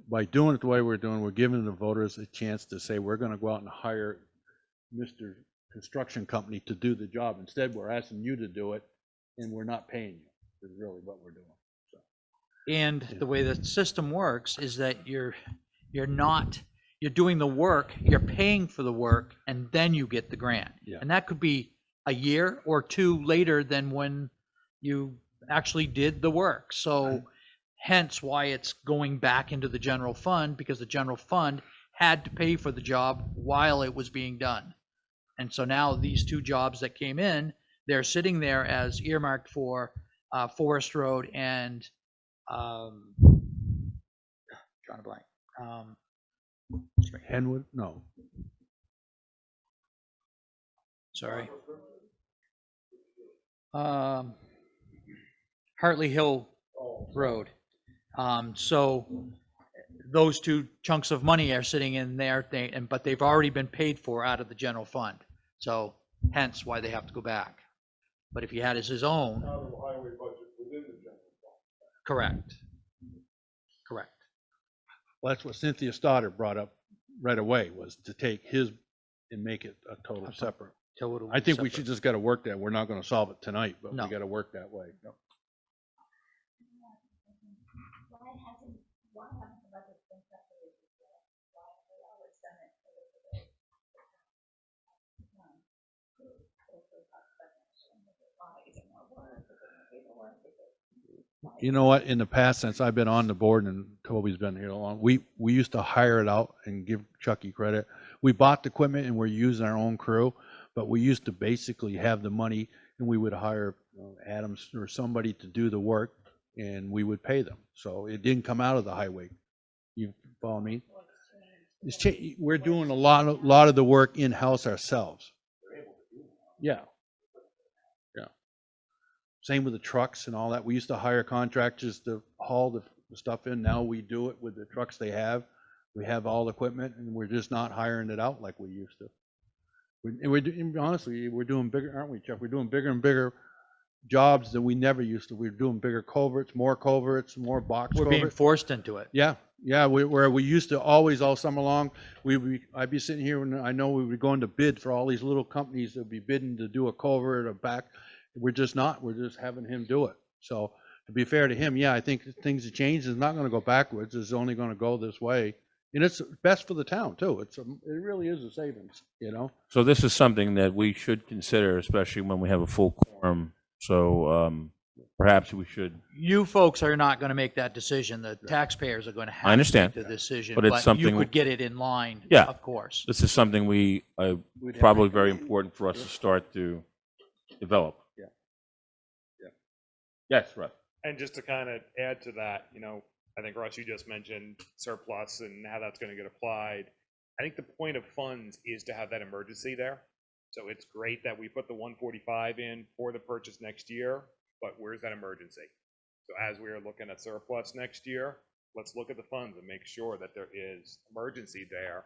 by doing it the way we're doing, we're giving the voters a chance to say, we're going to go out and hire Mr. Construction Company to do the job. Instead, we're asking you to do it, and we're not paying you, is really what we're doing. So. And the way the system works is that you're doing the work, you're paying for the work, and then you get the grant. Yeah. And that could be a year or two later than when you actually did the work. So hence why it's going back into the general fund, because the general fund had to pay for the job while it was being done. And so now these two jobs that came in, they're sitting there as earmarked for Forest Road and drawing a blank. Henwood? No. Sorry. Hartley Hill Road. So those two chunks of money are sitting in there, but they've already been paid for out of the general fund. So hence why they have to go back. But if he had his own. Out of the highway budget within the general fund. Correct. Correct. Well, that's what Cynthia Stoddard brought up right away, was to take his and make it a total separate. Total I think we separate. should just got to work that. We're not going to solve it tonight, but No. we got to work that way. No. Why haven't the budget been separated yet? Why have they always done You know what, in the past, since I've been on the board and Toby's been here long, we used to hire it out and give Chucky credit. We bought the equipment and we're using our own crew, but we used to basically have the money and we would hire Adams or somebody to do the work and we would pay them. So it didn't come out of the highway. You follow me? We're doing a lot of the work in-house ourselves. Yeah. Yeah. Same with the trucks and all that. We used to hire contractors to haul the stuff in. Now we do it with the trucks they have. We have all the equipment and we're just not hiring it out like we used to. Honestly, we're doing bigger, aren't we, Chuck? We're doing bigger and bigger jobs than we never used to. We're doing bigger culverts, more box We're culverts. being forced into it. Yeah, yeah. Where we used to always all summer long, I'd be sitting here and I know we were going to bid for all these little companies that would be bidding to do a culvert or back. We're just not. We're just having him do it. So to be fair to him, yeah, I think things have changed. It's not going to go backwards. It's only going to go this way, and it's best for the town too. It really is a savings, you know. So this is something that we should consider, especially when we have a full quorum. So perhaps we should. You folks are not going to make that decision. The taxpayers are going to have understand, to make the decision. but it's something you could get it in line. Yeah, of course. This is something probably very important for us to start to develop. Yeah. Yeah. Yes, Russ. And just to kind of add to that, you know, I think, Russ, you just mentioned surplus and how that's going to get applied. I think the point of funds is to have that emergency there. So it's great that we put the 145 in for the purchase next year, but where's that emergency? So as we are looking at surplus next year, let's look at the funds and make sure that there is emergency there.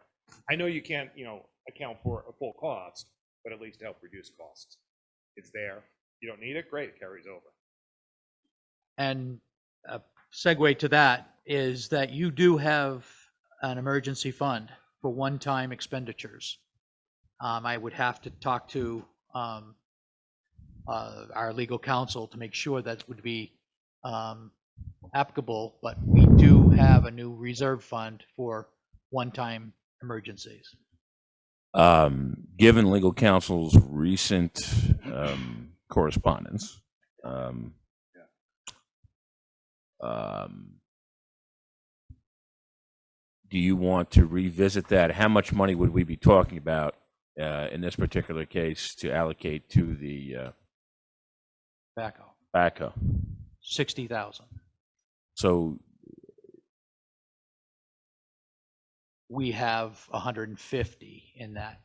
I know you can't, you know, account for a full cost, but at least help reduce costs. It's there. You don't need it, great, it carries over. And a segue to that is that you do have an emergency fund for one-time expenditures. I would have to talk to our legal counsel to make sure that would be applicable, but we do have a new reserve fund for one-time emergencies. Given legal counsel's recent correspondence, do you want to revisit that? How much money would we be talking about in this particular case to allocate to the backhoe? 60,000. So we have 150 in that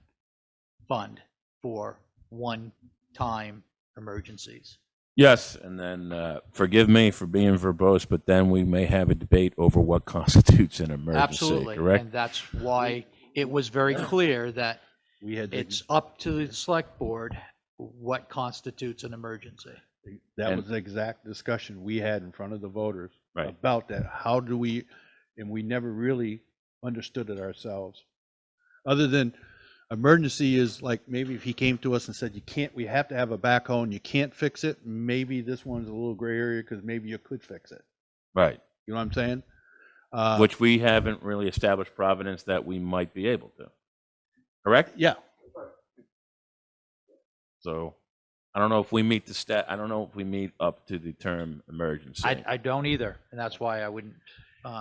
fund for one-time emergencies. yes, and then forgive me for being verbose, but then we may have a debate over what constitutes an emergency. Absolutely, correct? and that's why it was very clear that it's up to the select board what constitutes an emergency. That was the exact discussion we had in front of the voters Right. about that. How do we, and we never really understood it ourselves. Other than emergency is like, maybe if he came to us and said, we have to have a backhoe and you can't fix it, maybe this one's a little gray area because maybe you could fix it. Right. You know what I'm saying? Which we haven't really established providence that we might be able to. Correct? Yeah. So I don't know if we meet I don't know if we meet up to the term emergency. I don't either, and that's why I wouldn't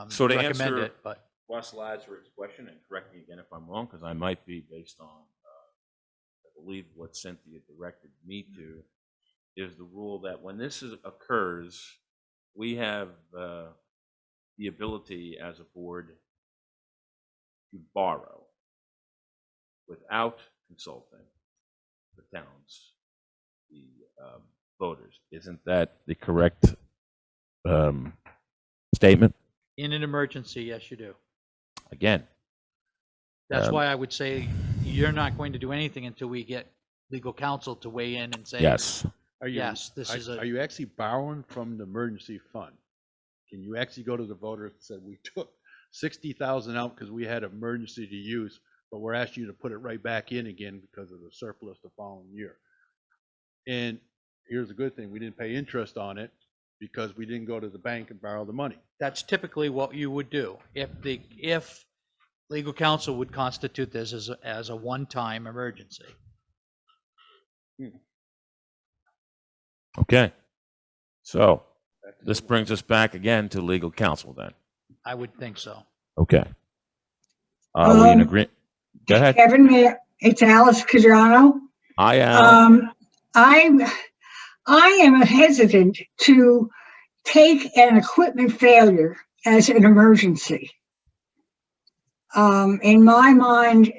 So to recommend answer it, but Russ Lazarus' question, and correct me again if I'm wrong, because I might be based on, I believe what Cynthia directed me to, is the rule that when this occurs, we have the ability as a board to borrow without consulting the towns, the voters. Isn't that the correct statement? in an emergency, yes, you do. Again. That's why I would say you're not going to do anything until we get legal counsel to weigh in and say, Yes. yes, this is Are you actually borrowing from the emergency fund? Can you actually go to the voters and say, we took 60,000 out because we had emergency to use, but we're asking you to put it right back in again because of the surplus the following year? And here's the good thing, we didn't pay interest on it because we didn't go to the bank and borrow the money. That's typically what you would do. If legal counsel would constitute this as a one-time emergency. Okay. So this brings us back again to legal counsel then. I would think so. Okay. Are we in Um, agreement? Go ahead. Kevin, it's Alice Cadrano. Hi, Alan. I am hesitant to take an equipment failure as an emergency. In my mind,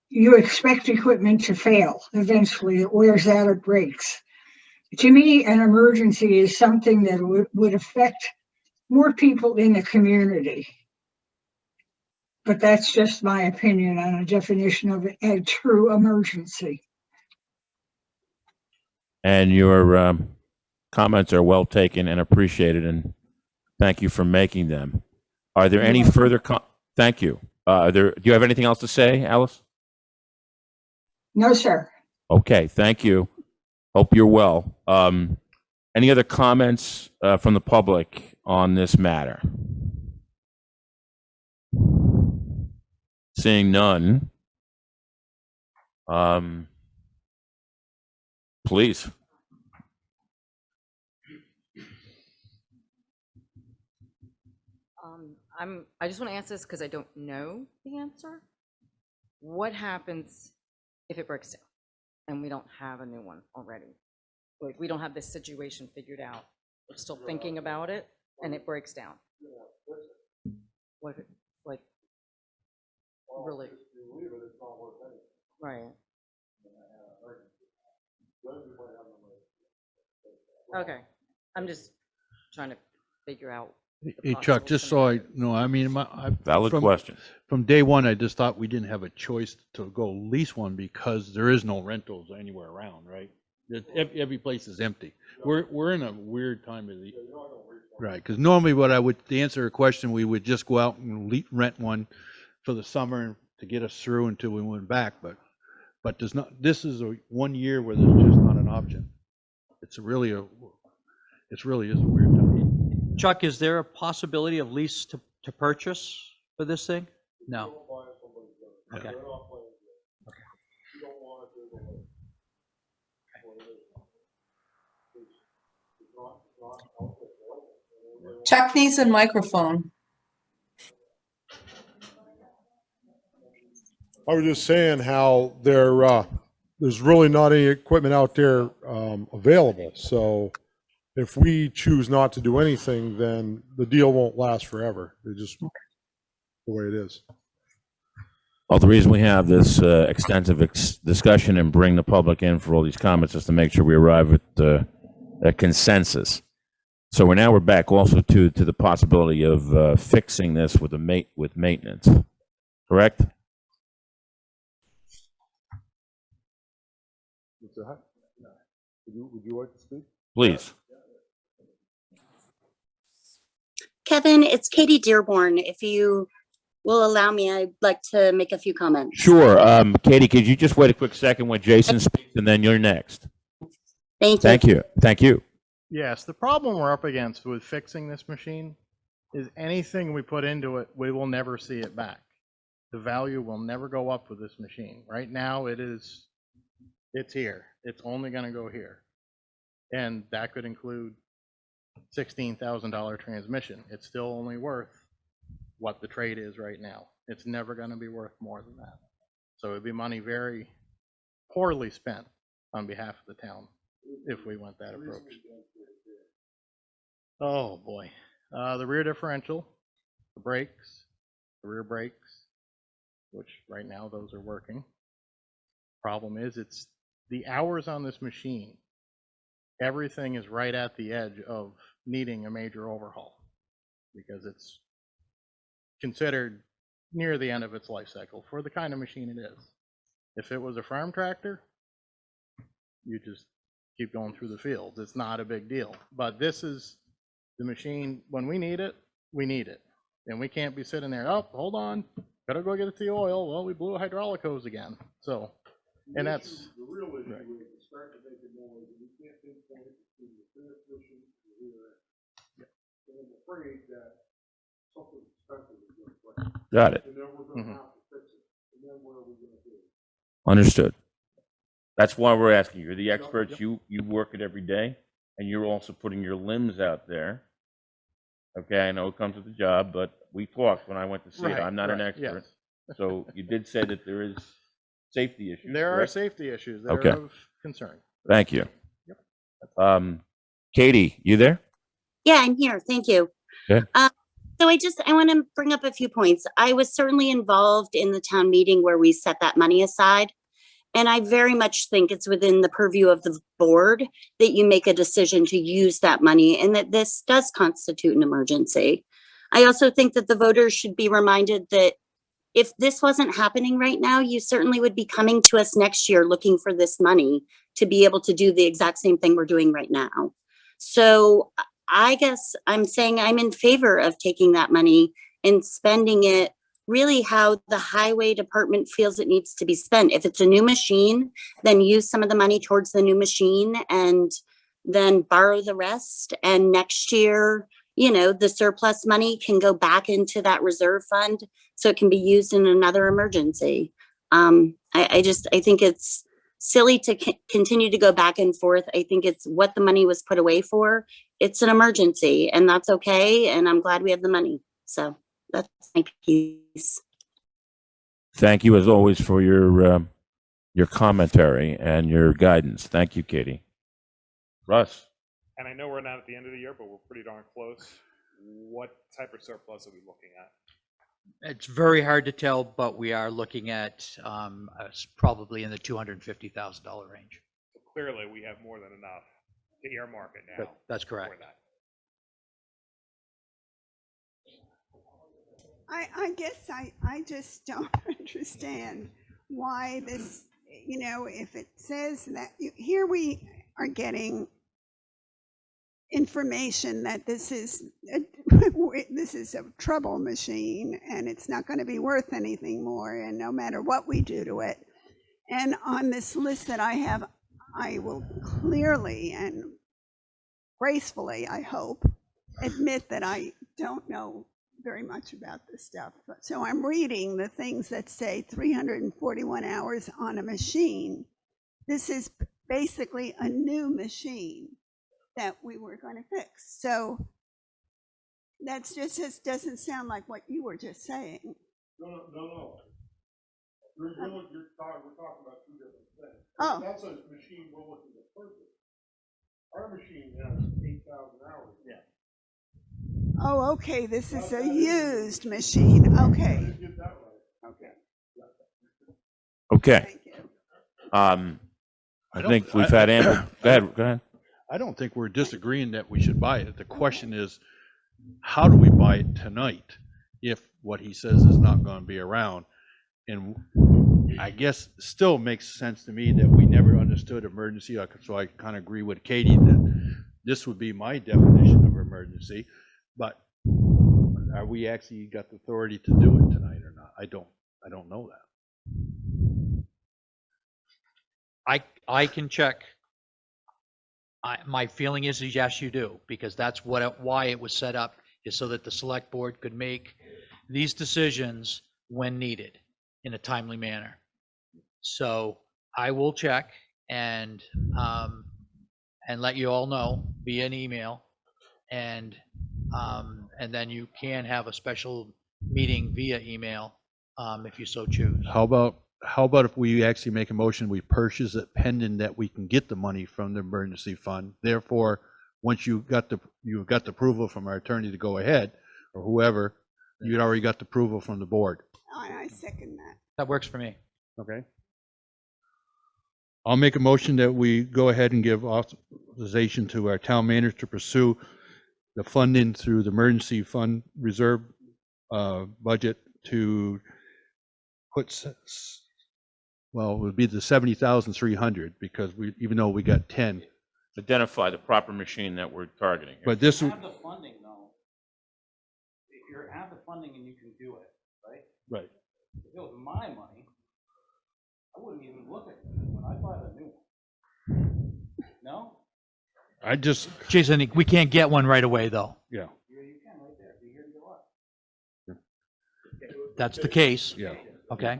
you expect equipment to fail eventually. It wears out or breaks. To me, an emergency is something that would affect more people in the community. But that's just my opinion on a definition of a true emergency. And your comments are well taken and appreciated, and thank you for making them. Are there any further thank you. Do you have anything else to say, Alice? No, sir. Okay, thank you. Hope you're well. Any other comments from the public on this matter? Seeing none. Please. I just want to answer this because I don't know the answer. What happens if it breaks down and we don't have a new one already? Like, we don't have this situation figured out. We're still thinking about it and it breaks down. What, like, really? Right. Okay. I'm just trying to figure out. Hey, Chuck, just so I know, I mean, Valid question. From day one, I just thought we didn't have a choice to go lease one because there is no rentals anywhere around, right? Every place is empty. We're in a weird time of the, right? Because normally to answer a question, we would just go out and rent one for the summer to get us through until we went back. But there's not, this is a 1 year where there's just not an option. It really is a weird time. Chuck, is there a possibility of lease to purchase for this thing? No. Okay. Chuck needs a microphone. I was just saying how there's really not any equipment out there available. So if we choose not to do anything, then the deal won't last forever. It's just the way it is. Well, the reason we have this extensive discussion and bring the public in for all these comments is to make sure we arrive at a consensus. So we're back also to the possibility of fixing this with maintenance, correct? Mr. Hutt, would you like to speak? Please. Kevin, it's Katie Dearborn. If you will allow me, I'd like to make a few comments. Sure. Katie, could you just wait a quick second when Jason speaks, and then you're next? Thank you. Thank you. Thank you. Yes, the problem we're up against with fixing this machine is anything we put into it, we will never see it back. The value will never go up with this machine. Right now, it's here. It's only going to go here. And that could include $16,000 transmission. It's still only worth what the trade is right now. It's never going to be worth more than that. So it'd be money very poorly spent on behalf of the town if we went that approach. Oh boy. The rear differential, the brakes, the rear brakes, which right now those are working. Problem is, it's the hours on this machine. Everything is right at the edge of needing a major overhaul because it's considered near the end of its life cycle for the kind of machine it is. If it was a farm tractor, you just keep going through the fields. It's not a big deal. But this is the machine, when we need it, we need it. And we can't be sitting there, oh, hold on, gotta go get the oil. Well, we blew a hydraulic hose again. So, and that's the real issue is starting to make it noise, and you can't pinpoint it between the transmission and the rear end. And I'm afraid that something special is going to break. Got it. And then we're going to have to fix it. And then what are we going to do? Understood. That's why we're asking you. You're the experts. You work it every day, and you're also putting your limbs out there. Okay, I know it comes with the job, but we talked when I went to see it. Right, I'm not an right, expert. yes. So you did say that there is safety issues, There are correct? safety issues that Okay. are of concern. Thank you. Katie, you there? Yeah, I'm here. Thank you. Okay. So I want to bring up a few points. I was certainly involved in the town meeting where we set that money aside. And I very much think it's within the purview of the board that you make a decision to use that money and that this does constitute an emergency. I also think that the voters should be reminded that if this wasn't happening right now, you certainly would be coming to us next year looking for this money to be able to do the exact same thing we're doing right now. So I guess I'm saying I'm in favor of taking that money and spending it really how the highway department feels it needs to be spent. If it's a new machine, then use some of the money towards the new machine and then borrow the rest. And next year, you know, the surplus money can go back into that reserve fund so it can be used in another emergency. I think it's silly to continue to go back and forth. I think it's what the money was put away for. It's an emergency and that's okay. And I'm glad we have the money. So that's my piece. Thank you as always for your commentary and your guidance. Thank you, Katie. Russ? And I know we're not at the end of the year, but we're pretty darn close. What type of surplus are we looking at? It's very hard to tell, but we are looking at probably in the $250,000 range. So clearly, we have more than enough to earmark it now. That's correct. For that. I guess I just don't understand why this, you know, if it says that, here we are getting information that this is a trouble machine and it's not going to be worth anything more, and no matter what we do to it. And on this list that I have, I will clearly and gracefully, I hope, admit that I don't know very much about this stuff. So I'm reading the things that say 341 hours on a machine. This is basically a new machine that we were going to fix. So that's just doesn't sound like what you were just saying. No. We're talking about two different things. Oh. That's a machine we're looking to purchase. Our machine has 8,000 hours. Yeah. Oh, okay, this is a used machine, okay. Okay. Okay. Thank you. I think we've had ample. Go ahead. I don't think we're disagreeing that we should buy it. The question is, how do we buy it tonight if what he says is not going to be around? And I guess still makes sense to me that we never understood emergency, so I kind of agree with Katie that this would be my definition of emergency. But are we actually got the authority to do it tonight or not? I don't know that. I can check. My feeling is yes, you do, because that's why it was set up, is so that the select board could make these decisions when needed in a timely manner. So I will check and let you all know via an email, and then you can have a special meeting via email if you so choose. How about if we actually make a motion, we purchase it pending that we can get the money from the emergency fund. Therefore, once you've got the approval from our attorney to go ahead, or whoever, you'd already got the approval from the board. I second that. That works for me. Okay. I'll make a motion that we go ahead and give authorization to our town manager to pursue the funding through the emergency fund reserve budget to put, well, it would be the 70,300, because even though we got 10. Identify the proper machine that we're targeting. But this, Have the funding though. If you have the funding and you can do it, right? right. If it was my money, I wouldn't even look at it when I buy the new one. No? I just, Jason, we can't get one right away though. yeah. Yeah, you can right there. Be here in July. That's the case. Yeah. Okay.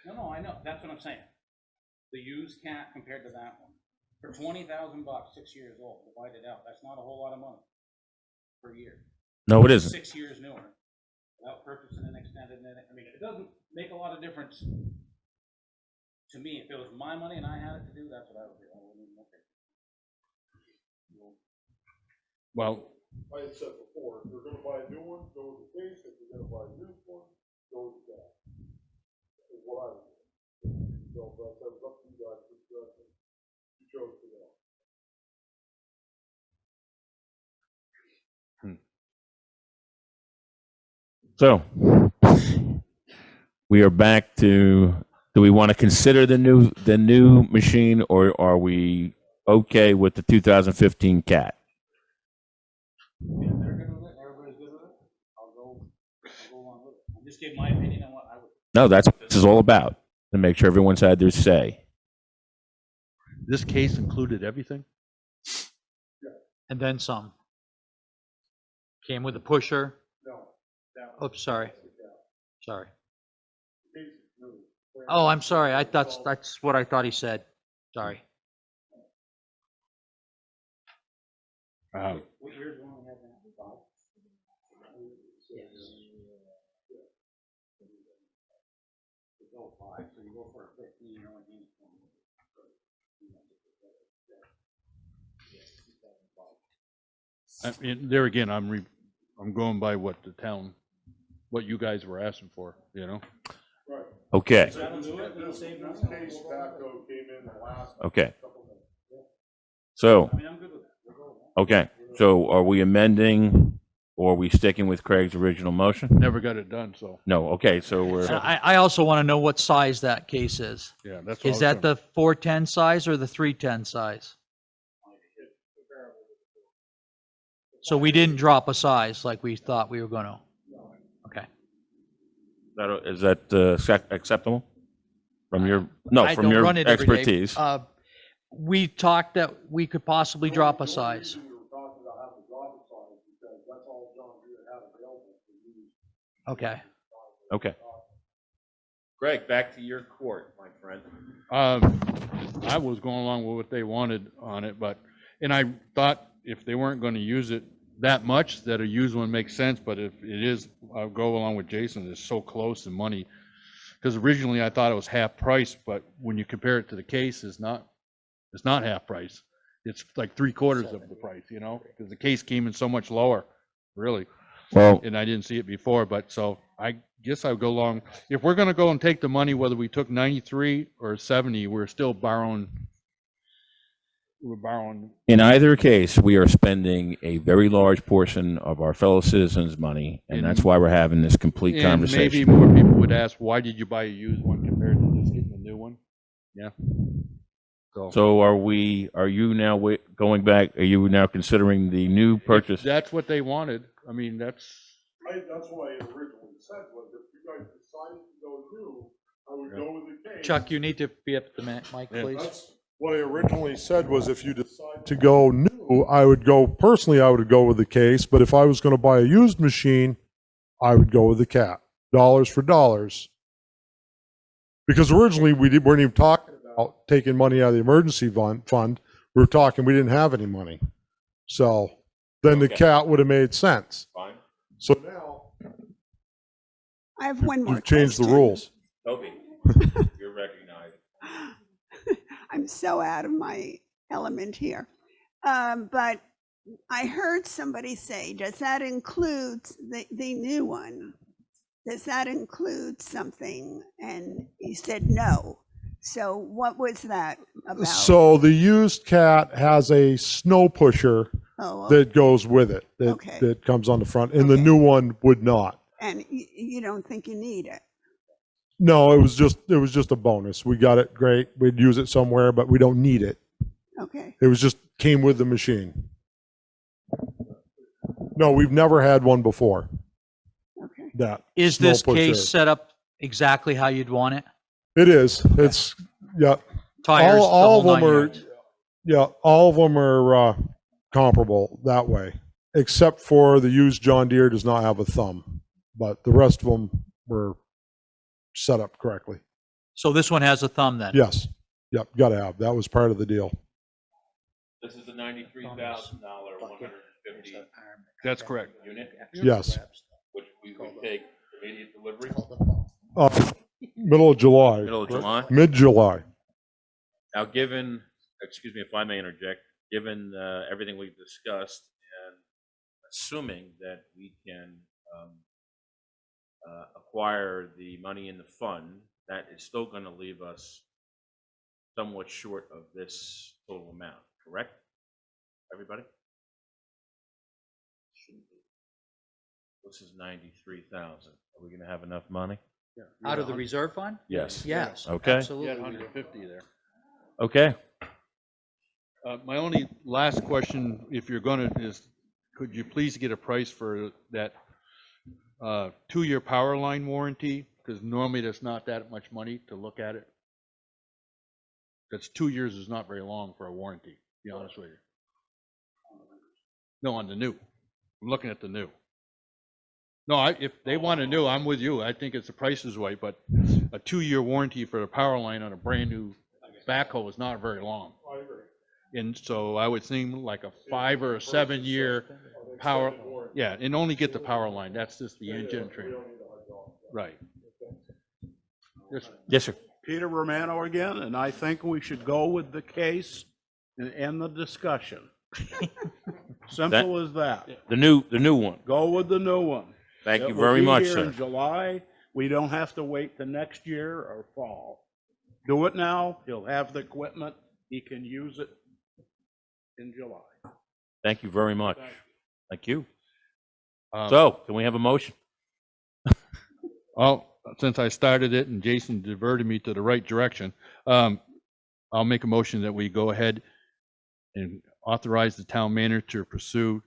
No, I know. That's what I'm saying. The used cat compared to that one. For $20,000, 6 years old, divide it out, that's not a whole lot of money per year. No, it isn't. 6 years newer, without purchasing an extended, I mean, it doesn't make a lot of difference to me. If it was my money and I had it to do, that's what I would do. I wouldn't even look at it. Well, I had said before, if you're gonna buy a new one, go with the case, if you're gonna buy a used one, go with that. Is what I would do. So, but that was up to you guys, which direction you chose to go. So we are back to, do we want to consider the new machine, or are we okay with the 2015 cat? If they're good with it, everybody's good with it, I'll go along with it. I just gave my opinion on what I would. No, that's what this is all about, to make sure everyone's had their say. this case included everything? And then some. Came with a pusher. No. Oops, sorry. Sorry. Oh, I'm sorry. That's what I thought he said. Sorry. What year's the one we had now? 5? Yes. You go 5, so you go for a 15, you're only getting 20. I mean, there again, I'm going by what what you guys were asking for, you know? Right. Okay. This case tobacco came in the last. Okay. couple minutes. So, I mean, I'm good with that. okay. So are we amending, or are we sticking with Craig's original motion? Never got it done, so, No, okay, so we're, I also want to know what size that case is. yeah, that's what I Is was that gonna- the 410 size or the 310 size? So we didn't drop a size like we thought we were going to. Okay. is that acceptable? From your, no, I from don't your run it every day. expertise? We talked that we could possibly drop a size. We were talking about having to drop a size because that's all John Deere had available to use. Okay. Okay. Greg, back to your court, my friend. I was going along with what they wanted on it, and I thought if they weren't going to use it that much, that a used one makes sense, but if it is, I'll go along with Jason, it's so close in money. Because originally I thought it was half price, but when you compare it to the case, it's not half price. It's like 3/4 of the price, you know, because the case came in so much lower, really. Well, And I didn't see it before, but so I guess I would go along. If we're gonna go and take the money, whether we took 93 or 70, we're still borrowing. We're borrowing. In either case, we are spending a very large portion of our fellow citizens' money, and that's why we're having this complete And conversation. maybe more people would ask, why did you buy a used one compared to just getting a new one? Yeah. So are you now going back, are you now considering the new purchase? If that's what they wanted. I mean, that's What I originally said was if you guys decided to go new, I would go with the case. Chuck, you need to be up to the mic, please. That's what I originally said was if you decide to go new, I would go with the case, but if I was gonna buy a used machine, I would go with the cat, dollars for dollars. Because originally weren't even talking about taking money out of the emergency fund. We were talking, we didn't have any money. So then the cat would have made sense. Fine. So now I have one more you've changed the question. rules. Toby, you're recognized. I'm so out of my element here. But I heard somebody say, does that include the new one? Does that include something? And he said no. So what was that about? So the used cat has a snow pusher Oh, that goes with it, Okay. that comes on the front, and the new one would not. And you don't think you need it? No, it was just a bonus. We got it, great. We'd use it somewhere, but we don't need it. Okay. It was just came with the machine. No, we've never had one before. Okay. That Is snow this pusher. case set up exactly how you'd want it? It is. It's yeah. Tires, the all of whole them 9 are. yards. Yeah, all of them are comparable that way, except for the used John Deere does not have a thumb, but the rest of them were set up correctly. So this one has a thumb then? Yes. Yep. Got to have. That was part of the deal. This is a $93,000, 150 That's correct. unit, Yes. which we would take immediate delivery. Middle of July. Middle of July? Mid-July. Now, given, excuse me if I may interject, given everything we've discussed, and assuming that we can acquire the money in the fund, that is still going to leave us somewhat short of this total amount, correct? Everybody? This is 93,000. Are we going to have enough money? Out of the reserve fund? Yes. Yes. Okay. Absolutely. You had 150 there. Okay. My only last question, if you're gonna, is could you please get a price for that 2-year power line warranty? Because normally there's not that much money to look at it. That's 2 years is not very long for a warranty, to be honest with you. No, on the new. I'm looking at the new. No, if they want a new, I'm with you. I think it's the price is right, but a 2-year warranty for a power line on a brand new backhoe is not very long. I agree. And so I would think like a 5 or a 7-year power, yeah, and only get the power line. That's just the engine train. Right. Yes, sir. Peter Romano again, and I think we should go with the case and end the discussion. Simple as that. The new one. Go with the new one. Thank It you will very be much, here sir. in July. We don't have to wait the next year or fall. Do it now. He'll have the equipment. He can use it in July. Thank you very much. Thank you. Um, So, can we have a motion? Well, since I started it and Jason diverted me to the right direction, I'll make a motion that we go ahead and authorize the town manager to pursue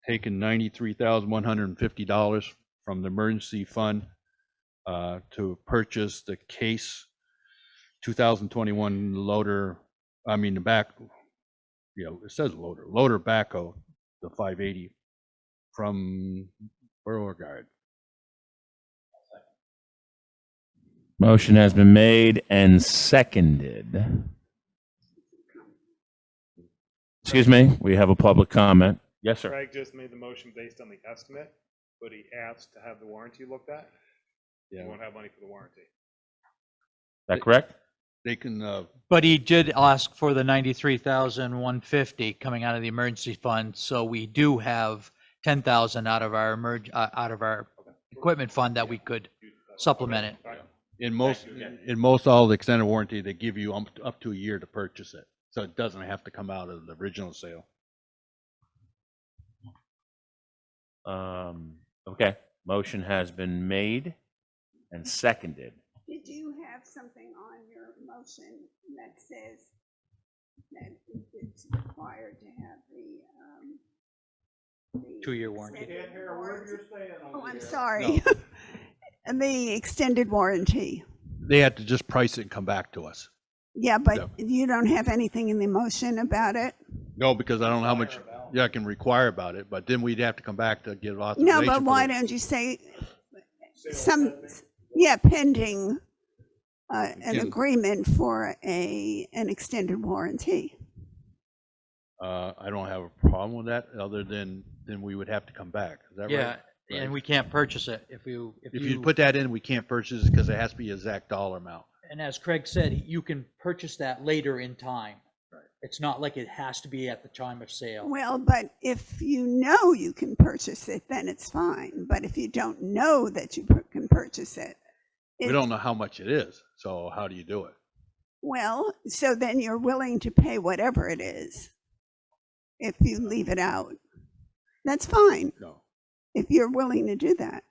taking $93,150 from the emergency fund to purchase the case 2021 loader, I mean, the back, it says loader backhoe, the 580 from Beauregard. Motion has been made and seconded. Excuse me, we have a public comment. Yes, sir. Craig just made the motion based on the estimate, but he asked to have the warranty looked at. Yeah. We won't have money for the warranty. Is that correct? They can, But he did ask for the 93,150 coming out of the emergency fund, so we do have 10,000 out of our equipment fund that we could supplement it. in most all the extended warranty, they give you up to a year to purchase it. So it doesn't have to come out of the original sale. Okay, motion has been made and seconded. Did you have something on your motion that says that it's required to have the 2-year warranty. Oh, I'm sorry. And the extended warranty. They had to just price it and come back to us. Yeah, but you don't have anything in the motion about it? No, because I don't know how much I can require about it, but then we'd have to come back to get authorization. No, but for why the- don't you say pending an agreement for an extended warranty? I don't have a problem with that, other than we would have to come back. Is that right? Yeah, and we can't purchase it if you. If you put that in, we can't purchase it because it has to be exact dollar amount. And as Craig said, you can purchase that later in time. Right. It's not like it has to be at the time of sale. Well, but if you know you can purchase it, then it's fine. But if you don't know that you can purchase it. We don't know how much it is, so how do you do it? Well, so then you're willing to pay whatever it is if you leave it out. That's fine. No. If you're willing to do that.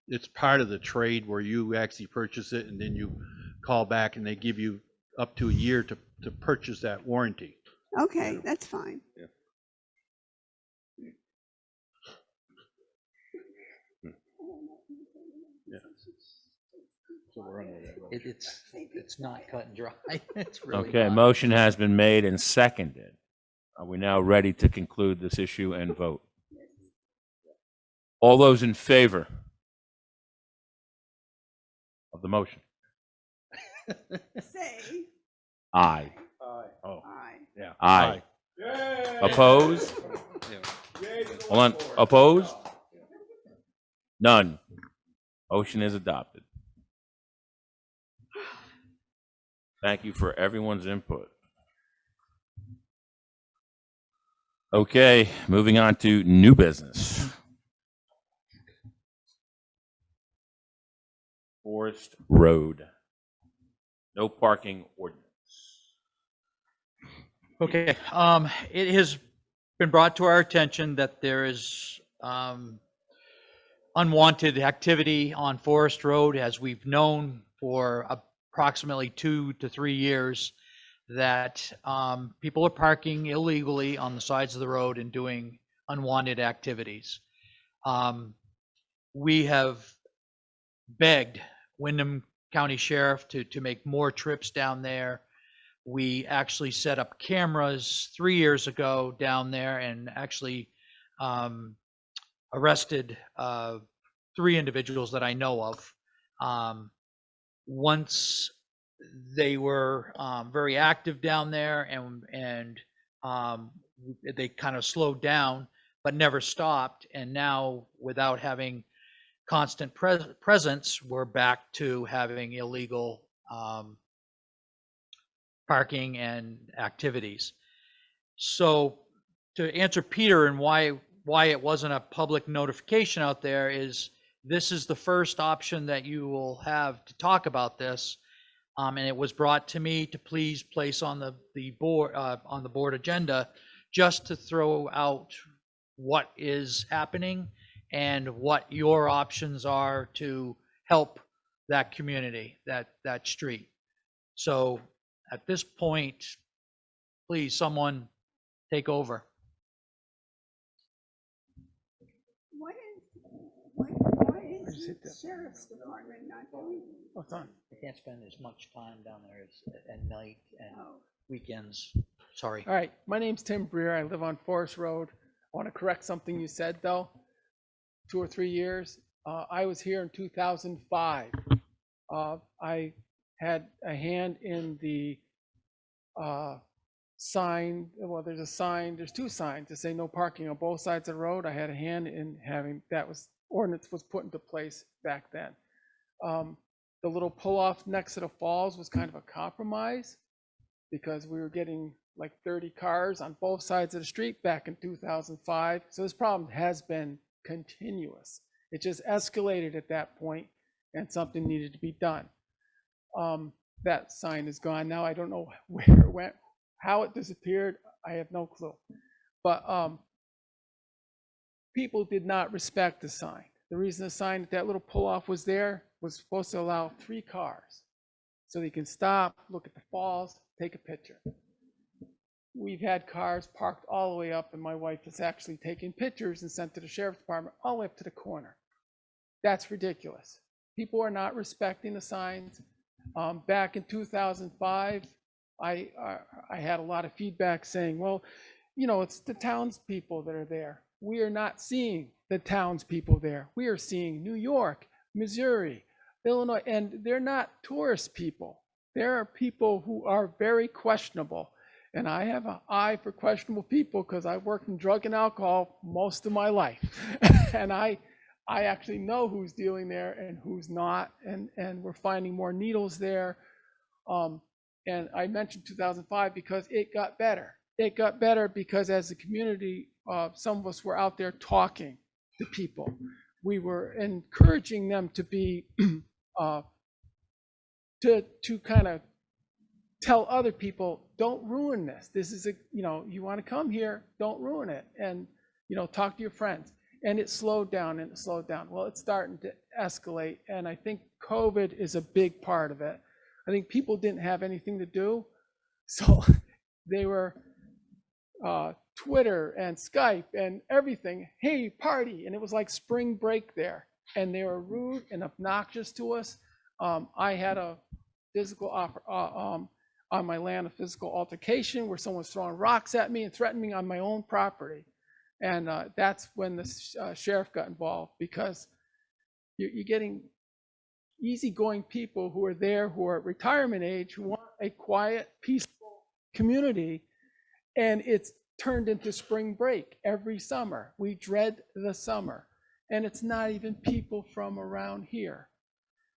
It's part of the trade where you actually purchase it and then you call back and they give you up to a year to purchase that warranty. Okay, that's fine. Yeah. So we're under that. It's not cut and dry. It's really Okay, not. motion has been made and seconded. Are we now ready to conclude this issue and vote? All those in favor of the motion? Say Aye. Oh. aye. Yeah. Aye. Opposed? Hold on, opposed? None. Motion is adopted. Thank you for everyone's input. Okay, moving on to new business. Forest Road. No parking ordinance. Okay, it has been brought to our attention that there is unwanted activity on Forest Road, as we've known for approximately 2 to 3 years, that people are parking illegally on the sides of the road and doing unwanted activities. We have begged Windham County Sheriff to make more trips down there. We actually set up cameras 3 years ago down there and actually arrested 3 individuals that I know of. Once they were very active down there, and they kind of slowed down, but never stopped. And now, without having constant presence, we're back to having illegal parking and activities. So, to answer Peter and why it wasn't a public notification out there, is this is the first option that you will have to talk about this, and it was brought to me to please place on the board agenda, just to throw out what is happening and what your options are to help that community, that street. So at this point, please, someone take over. Why is the sheriff's department not doing it? What's on? I can't spend as much time down there at night and weekends. Sorry. All right, my name's Tim Breer. I live on Forest Road. I want to correct something you said, though. 2 or 3 years. I was here in 2005. I had a hand in the sign. Well, there's a sign. There's 2 signs that say no parking on both sides of the road. I had a hand in having that ordinance was put into place back then. The little pull-off next to the falls was kind of a compromise, because we were getting like 30 cars on both sides of the street back in 2005. So this problem has been continuous. It just escalated at that point, and something needed to be done. That sign is gone now. I don't know where it went, how it disappeared. I have no clue. But people did not respect the sign. The reason the sign, that little pull-off was there, was supposed to allow 3 cars, so they can stop, look at the falls, take a picture. We've had cars parked all the way up, and my wife has actually taken pictures and sent to the sheriff's department all the way up to the corner. That's ridiculous. People are not respecting the signs. Back in 2005, I had a lot of feedback saying, well, you know, it's the townspeople that are there. We are not seeing the townspeople there. We are seeing New York, Missouri, Illinois, and they're not tourist people. There are people who are very questionable. And I have an eye for questionable people because I worked in drug and alcohol most of my life. And I actually know who's dealing there and who's not. And we're finding more needles there. And I mentioned 2005 because it got better. It got better because as a community, some of us were out there talking to people. We were encouraging them to be, to kind of tell other people, don't ruin this. This is you want to come here, don't ruin it. And, talk to your friends. And it slowed down and it slowed down. Well, it's starting to escalate. And I think COVID is a big part of it. I think people didn't have anything to do. So they were Twitter and Skype and everything. Hey, party. And it was like spring break there. And they were rude and obnoxious to us. I had a physical on my land, a physical altercation where someone was throwing rocks at me and threatening me on my own property. And that's when the sheriff got involved, because you're getting easygoing people who are there, who are at retirement age, who want a quiet, peaceful community. And it's turned into spring break every summer. We dread the summer. And it's not even people from around here.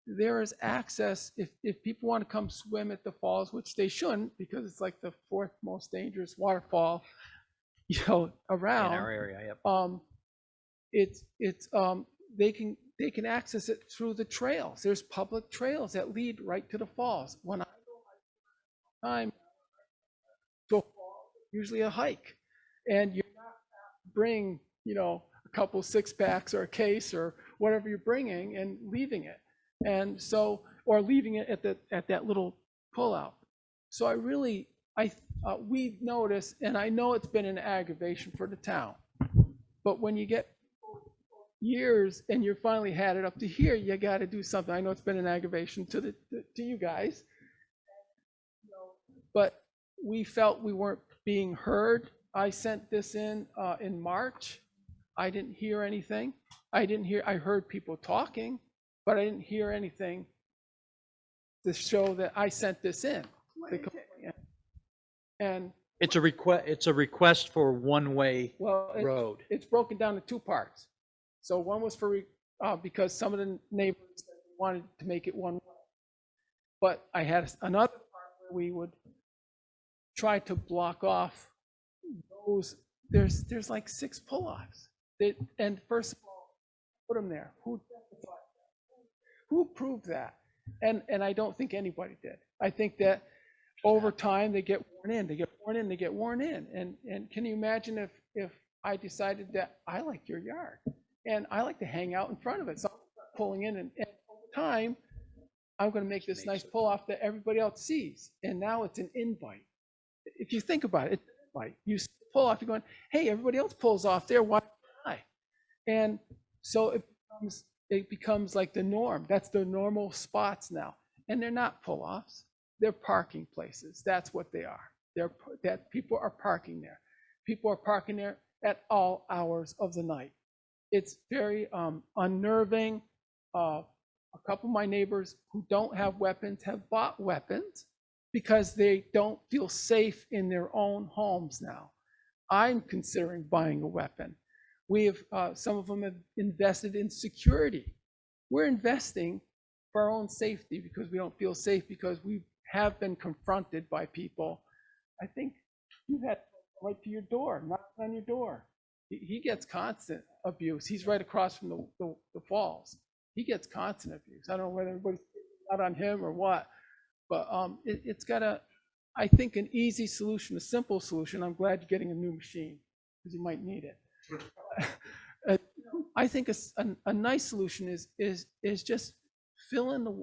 There is access, if people want to come swim at the falls, which they shouldn't, because it's like the fourth most dangerous waterfall, around. In our area, yep. They can access it through the trails. There's public trails that lead right to the falls. When I go time to a fall, usually a hike, and you're not bring a couple 6-packs or a case or whatever you're bringing and leaving it, and so or leaving it at that little pullout. So we notice, and I know it's been an aggravation for the town, but when you get years and you finally had it up to here, you got to do something. I know it's been an aggravation to you guys, but we felt we weren't being heard. I sent this in March. I didn't hear anything. I heard people talking, but I didn't hear anything to show that I sent this in. And It's a request for one-way road. It's broken down to 2 parts. So one was for because some of the neighbors wanted to make it one way, but I had another part where we would try to block off those. There's like 6 pull-offs. And first of all, put them there. Who proved that? And I don't think anybody did. I think that over time they get worn in. And can you imagine if I decided that I like your yard and I like to hang out in front of it, so I'm pulling in, and over time I'm going to make this nice pull off that everybody else sees, and now it's an invite. If you think about it, it's an invite. You pull off, you're going, hey, everybody else pulls off there, why don't I? And so it becomes like the norm. That's the normal spots now, and they're not pull-offs. They're parking places. That's what they are. That people are parking there. People are parking there at all hours of the night. It's very unnerving. A couple of my neighbors who don't have weapons have bought weapons because they don't feel safe in their own homes now. I'm considering buying a weapon. We have some of them have invested in security. We're investing for our own safety because we don't feel safe, because we have been confronted by people. I think you had right to your door, knocking on your door. He gets constant abuse. He's right across from the falls. He gets constant abuse. I don't know whether everybody's out on him or what, but it's got I think, an easy solution, a simple solution. I'm glad you're getting a new machine because you might need it. I think a nice solution is just fill in the,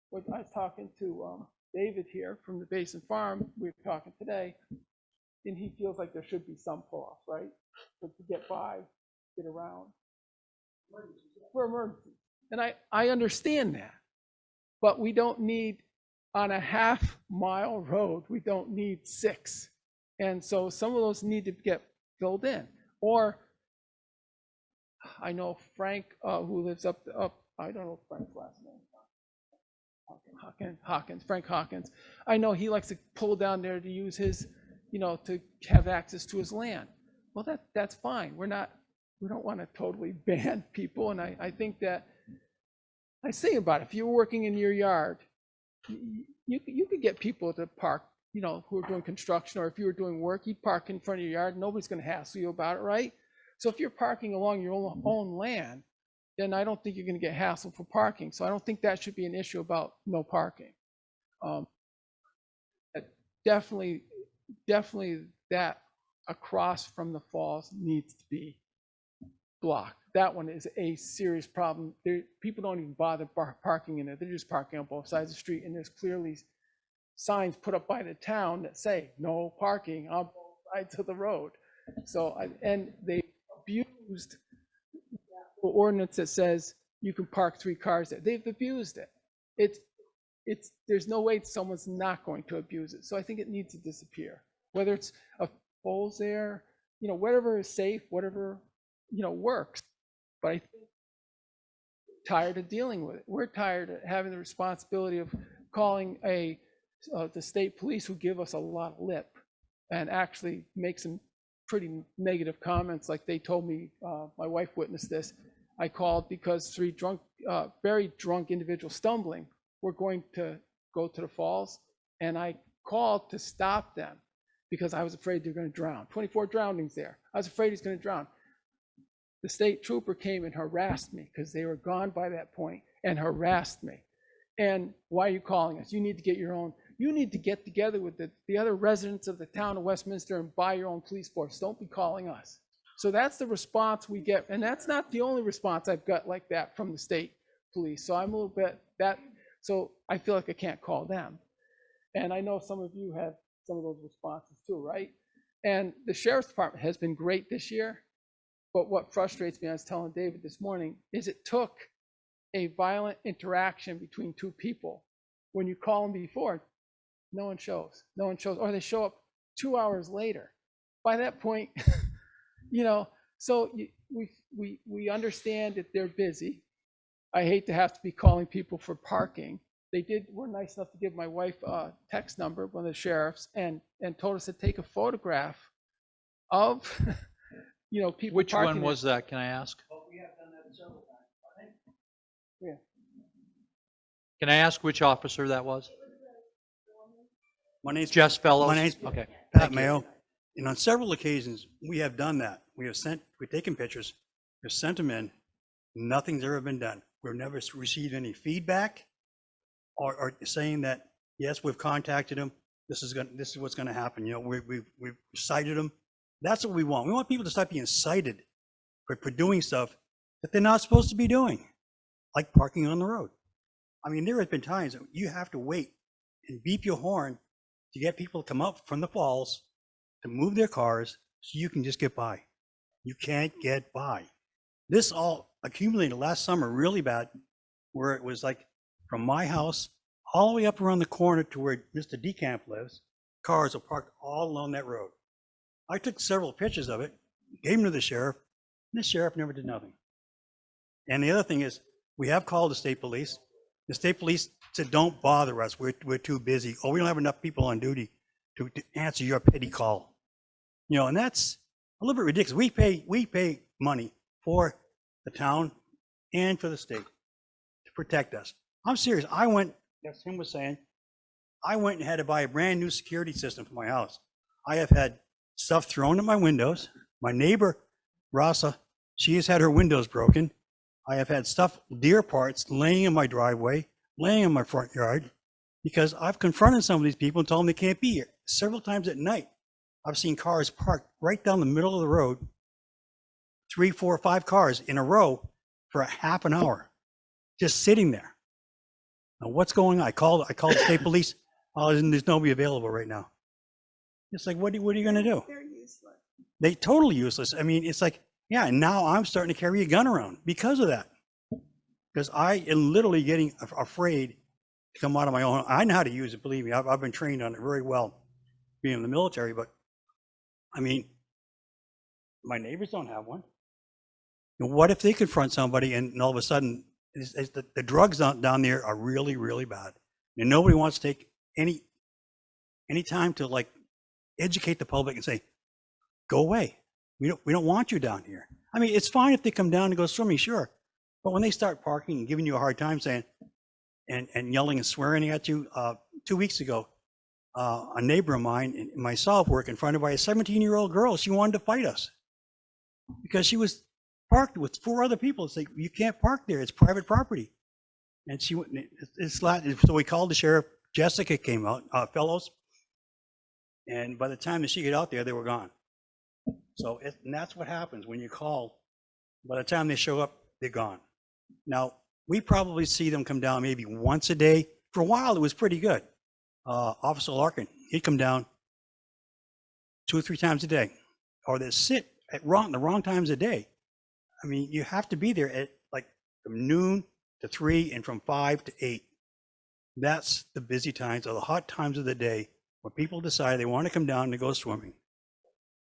what I was talking to David here from the Basin Farm, we were talking today, and he feels like there should be some pull-off, right? But to get by, get around. For emergencies. And I understand that, but we don't need, on a half-mile road, we don't need 6. And so some of those need to get filled in. Or I know Frank, who lives up, I don't know Frank's last name. Frank Hawkins. I know he likes to pull down there to use his, to have access to his land. Well, that's fine. We don't want to totally ban people. And I think that, I was thinking about it. If you were working in your yard, you could get people to park, who are doing construction, or if you were doing work, you'd park in front of your yard. Nobody's going to hassle you about it, right? So if you're parking along your own land, then I don't think you're going to get hassled for parking. So I don't think that should be an issue about no parking. Definitely that across from the falls needs to be blocked. That one is a serious problem. People don't even bother parking in it. They're just parking on both sides of the street, and there's clearly signs put up by the town that say no parking on both sides of the road. So, and they abused the ordinance that says you can park 3 cars there. They've abused it. There's no way someone's not going to abuse it. So I think it needs to disappear. Whether it's a poles there, whatever is safe, whatever, works. But I think we're tired of dealing with it. We're tired of having the responsibility of calling the state police, who give us a lot of lip. and actually make some pretty negative comments. Like they told me, my wife witnessed this. I called because three drunk, very drunk individuals stumbling were going to go to the falls, and I called to stop them because I was afraid they're going to drown. 24 drownings there. I was afraid he's going to drown. The state trooper came and harassed me because they were gone by that point and harassed me. And why are you calling us? You need to get your own. You need to get together with the other residents of the town of Westminster and buy your own police force. Don't be calling us. So that's the response we get. And that's not the only response I've got like that from the state police. So I'm a little bit so I feel like I can't call them. And I know some of you have some of those responses too, right? And the sheriff's department has been great this year. But what frustrates me, I was telling David this morning, is it took a violent interaction between two people. When you call them before, no one shows. No one shows, or they show up 2 hours later. By that point, so we understand that they're busy. I hate to have to be calling people for parking. They were nice enough to give my wife a text number, one of the sheriffs, and told us to take a photograph of, people. Which parking one was that, can I ask? Yeah. Can I ask which officer that was? My name's Jess Fellows? My name's Okay. Pat Thank you. Mayo. And on several occasions, we have done that. We've taken pictures, we've sent them in, nothing's ever been done. We've never received any feedback or saying that, yes, we've contacted them, this is what's gonna happen, we've cited them. That's what we want. We want people to stop being cited for doing stuff that they're not supposed to be doing, like parking on the road. I mean, there have been times that you have to wait and beep your horn to get people to come up from the falls to move their cars so you can just get by. You can't get by. This all accumulated last summer really bad, where it was like from my house all the way up around the corner to where Mr. DeCamp lives, cars are parked all along that road. I took several pictures of it, gave them to the sheriff, and the sheriff never did nothing. And the other thing is, we have called the state police. The state police said, don't bother us, we're too busy, or we don't have enough people on duty to answer your petty call. And that's a little bit ridiculous. We pay money for the town and for the state to protect us. I'm serious. I went, as Tim was saying, I went and had to buy a brand new security system for my house. I have had stuff thrown at my windows. My neighbor, Rasa, she has had her windows broken. I have had stuff, deer parts, laying in my driveway, laying in my front yard, because I've confronted some of these people and told them they can't be here. Several times at night, I've seen cars parked right down the middle of the road, 3, 4, 5 cars in a row for a half an hour, just sitting there. Now, what's going on? I called the state police. Oh, there's nobody available right now. It's like, what are you going to do? They're useless. They totally useless. I mean, it's like, yeah, and now I'm starting to carry a gun around because of that. Because I am literally getting afraid to come out of my own. I know how to use it, believe me. I've been trained on it very well, being in the military. But I mean, my neighbors don't have one. And what if they confront somebody and all of a sudden, the drugs down there are really, really bad, and nobody wants to take any time to like educate the public and say, go away. We don't want you down here. I mean, it's fine if they come down and go swimming, sure. But when they start parking and giving you a hard time saying, and yelling and swearing at you, 2 weeks ago, a neighbor of mine and myself were confronted by a 17-year-old girl. She wanted to fight us because she was parked with 4 other people. It's like, you can't park there. It's private property. And so we called the sheriff. Jessica came out, Fellows. And by the time that she got out there, they were gone. So and that's what happens when you call. By the time they show up, they're gone. Now, we probably see them come down maybe once a day. For a while, it was pretty good. Officer Larkin, he'd come down 2 or 3 times a day. Or they'd sit at the wrong times a day. I mean, you have to be there at like from noon to 3 and from 5 to 8. That's the busy times or the hot times of the day when people decide they want to come down to go swimming.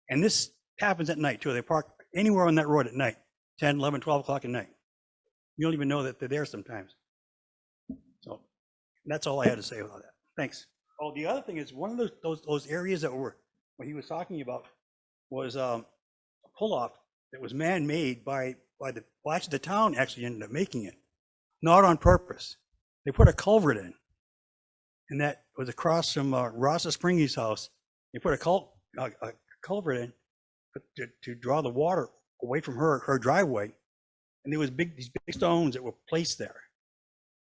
And this happens at night too. They park anywhere on that road at night, 10, 11, 12 o'clock at night. You don't even know that they're there sometimes. So that's all I had to say about that. Thanks. Oh, the other thing is one of those areas that were what he was talking about was a pull-off that was man-made by the, well, actually, the town actually ended up making it, not on purpose. They put a culvert in, and that was across from Rossa Springy's house. They put a culvert in to draw the water away from her driveway, and there was these big stones that were placed there.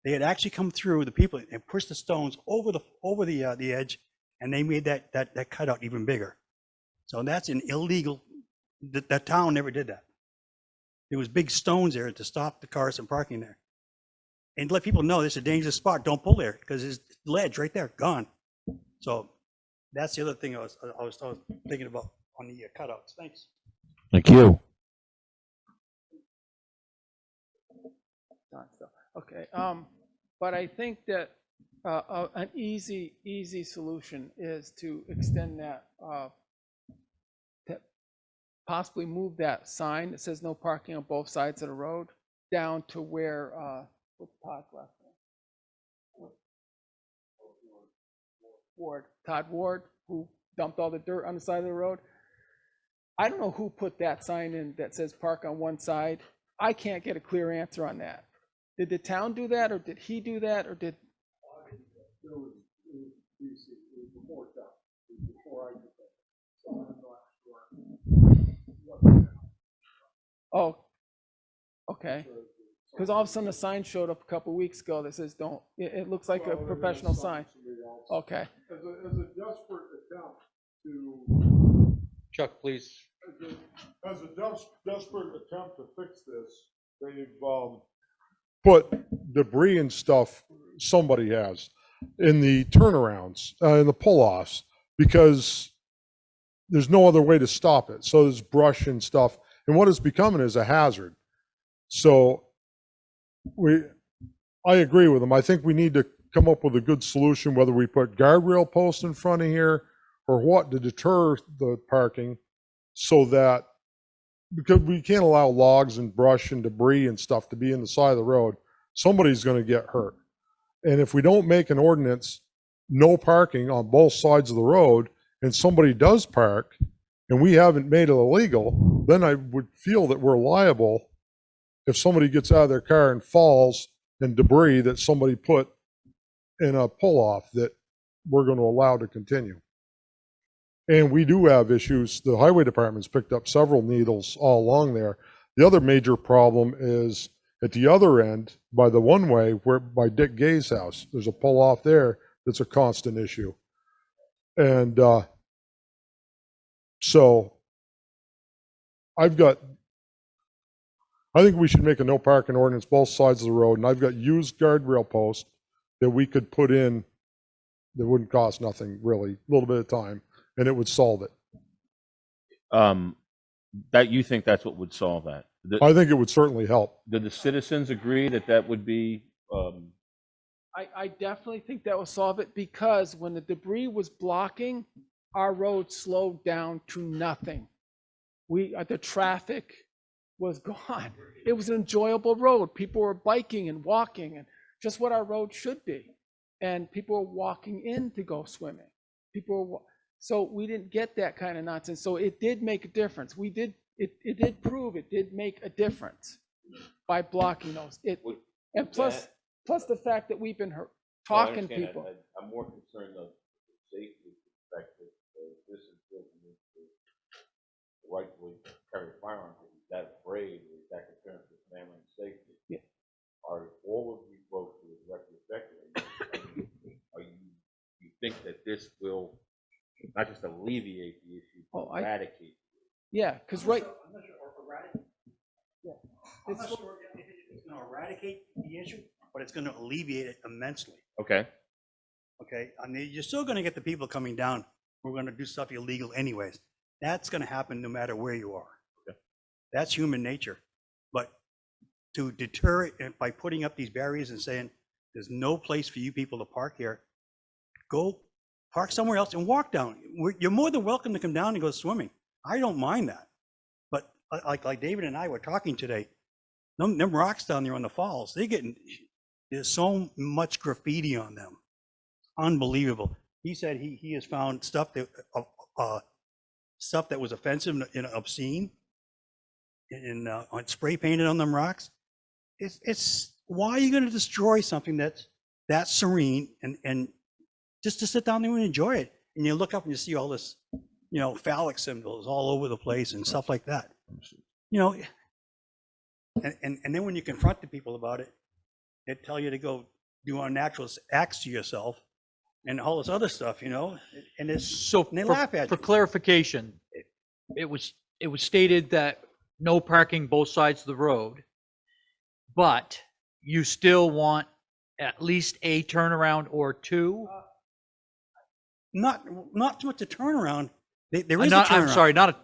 They had actually come through, the people, and pushed the stones over the edge, and they made that cutout even bigger. So that's an illegal. That town never did that. There was big stones there to stop the cars from parking there, and to let people know this is a dangerous spot. Don't pull there because there's ledge right there, gone. So that's the other thing I was thinking about on the cutouts. Thanks. Thank you. Okay, but I think that an easy solution is to extend that, to possibly move that sign that says no parking on both sides of the road down to where, what's Todd's last name? Ward, Todd Ward, who dumped all the dirt on the side of the road. I don't know who put that sign in that says park on one side. I can't get a clear answer on that. Did the town do that, or did he do that, or did? Oh, okay. Because all of a sudden a sign showed up a couple weeks ago that says don't. It looks like a professional sign. Okay. As a desperate attempt to. Chuck, please. As a desperate attempt to fix this, they've put debris and stuff, somebody has, in the turnarounds, in the pull-offs, because there's no other way to stop it. So there's brush and stuff, and what it's becoming is a hazard. So I agree with them. I think we need to come up with a good solution, whether we put guardrail posts in front of here or what, to deter the parking, so that, because we can't allow logs and brush and debris and stuff to be in the side of the road, somebody's going to get hurt. And if we don't make an ordinance, no parking on both sides of the road, and somebody does park and we haven't made it illegal, then I would feel that we're liable if somebody gets out of their car and falls in debris that somebody put in a pull-off, that we're going to allow to continue. And we do have issues. The highway department's picked up several needles all along there. The other major problem is at the other end, by the one-way, where by Dick Gay's house. There's a pull-off there that's a constant issue. And so I think we should make a no parking ordinance both sides of the road, and I've got used guardrail posts that we could put in that wouldn't cost nothing, really, a little bit of time, and it would solve it. That you think that's what would solve that? I think it would certainly help. Did the citizens agree that that would be? I definitely think that will solve it, because when the debris was blocking, our road slowed down to nothing. The traffic was gone. It was an enjoyable road. People were biking and walking, and just what our road should be. And people were walking in to go swimming. So we didn't get that kind of nonsense. So it did make a difference. It did prove it did make a difference by blocking those. And plus the fact that we've been talking to people. I'm more concerned of the safety perspective. This is built into the rightfully carry firearms. Is that afraid? Is that concerned for family and safety? Yeah. Are all of you folks who are directly affected, you think that this will not just alleviate the issue, but eradicate? Yeah, because right. I'm not sure, eradicate. Yeah. I'm not sure if it's going to eradicate the issue, but it's going to alleviate it immensely. Okay. Okay. I mean, you're still going to get the people coming down who are going to do stuff illegal anyways. That's going to happen no matter where you are. Okay. That's human nature. But to deter it by putting up these barriers and saying there's no place for you people to park here, go park somewhere else and walk down. You're more than welcome to come down and go swimming. I don't mind that. But like David and I were talking today, them rocks down there on the falls, there's so much graffiti on them. Unbelievable. He said he has found stuff that stuff that was offensive and obscene and on spray painted on them rocks. It's why are you going to destroy something that's that serene and just to sit down there and enjoy it? And you look up and you see all this, you know, phallic symbols all over the place and stuff like that. You know, and then when you confront the people about it, they tell you to go do unnatural acts to yourself and all this other stuff, you know, and it's So and they for, laugh at for you. clarification, it was stated that no parking both sides of the road, but you still want at least a turnaround or two? Not so much a turnaround. There is Not, a turnaround. I'm sorry, not a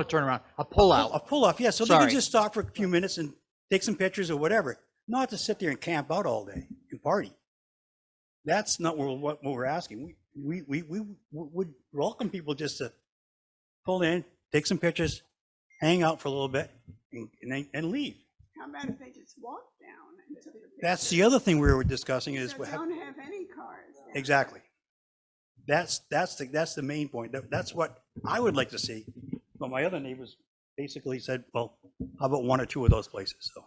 turnaround, a pullout. A pull-off, yeah. So they Sorry. can just stop for a few minutes and take some pictures or whatever. Not to sit there and camp out all day and party. That's not what we're asking. We would welcome people just to pull in, take some pictures, hang out for a little bit, and leave. How about if they just walk down and took the picture? That's the other thing we were discussing is So don't have any cars. exactly. That's the main point. That's what I would like to see. But my other neighbors basically said, well, how about one or two of those places? So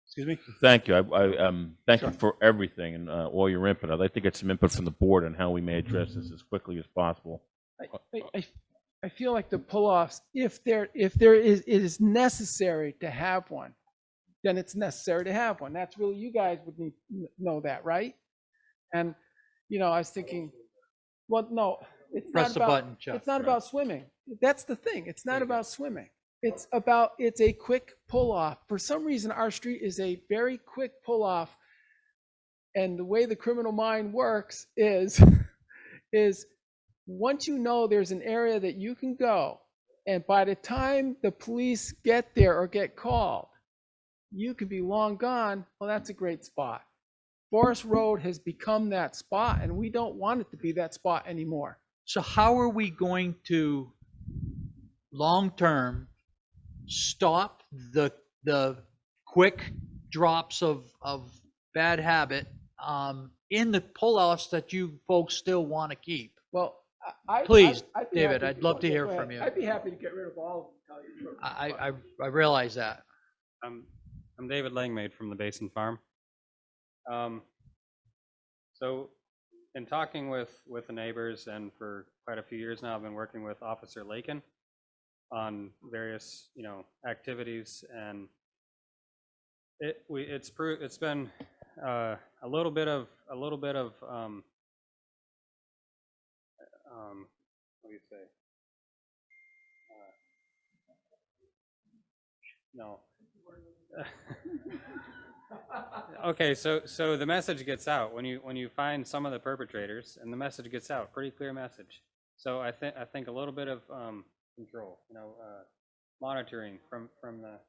excuse me. Thank you. Thank you for everything and all your input. I'd like to get some input from the board on how we may address this as quickly as possible. I feel like the pull-offs, if there is, it is necessary to have one, then it's necessary to have one. That's really, you guys would need to know that, right? And, you know, I was thinking, well, no, it's Press not the about, button, Chuck. it's not about swimming. That's the thing. It's not about swimming. It's a quick pull-off. For some reason, our street is a very quick pull-off. And the way the criminal mind works is once you know there's an area that you can go, and by the time the police get there or get called, you could be long gone. Well, that's a great spot. Forest Road has become that spot, and we don't want it to be that spot anymore. So how are we going to long-term stop the quick drops of bad habit in the pull-offs that you folks still want to keep? Well, Please, I'd be David, happy I'd love to hear go ahead. from you. I'd be happy to get rid of all of them, to tell you the truth. I realize that. I'm David Langmaid from the Basin Farm. So in talking with the neighbors, and for quite a few years now, I've been working with Officer Lakin on various, you know, activities, and it's been a little bit of what do you say? No. Okay, so the message gets out when you find some of the perpetrators, and the message gets out, pretty clear message. So I think a little bit of control, you know, monitoring from the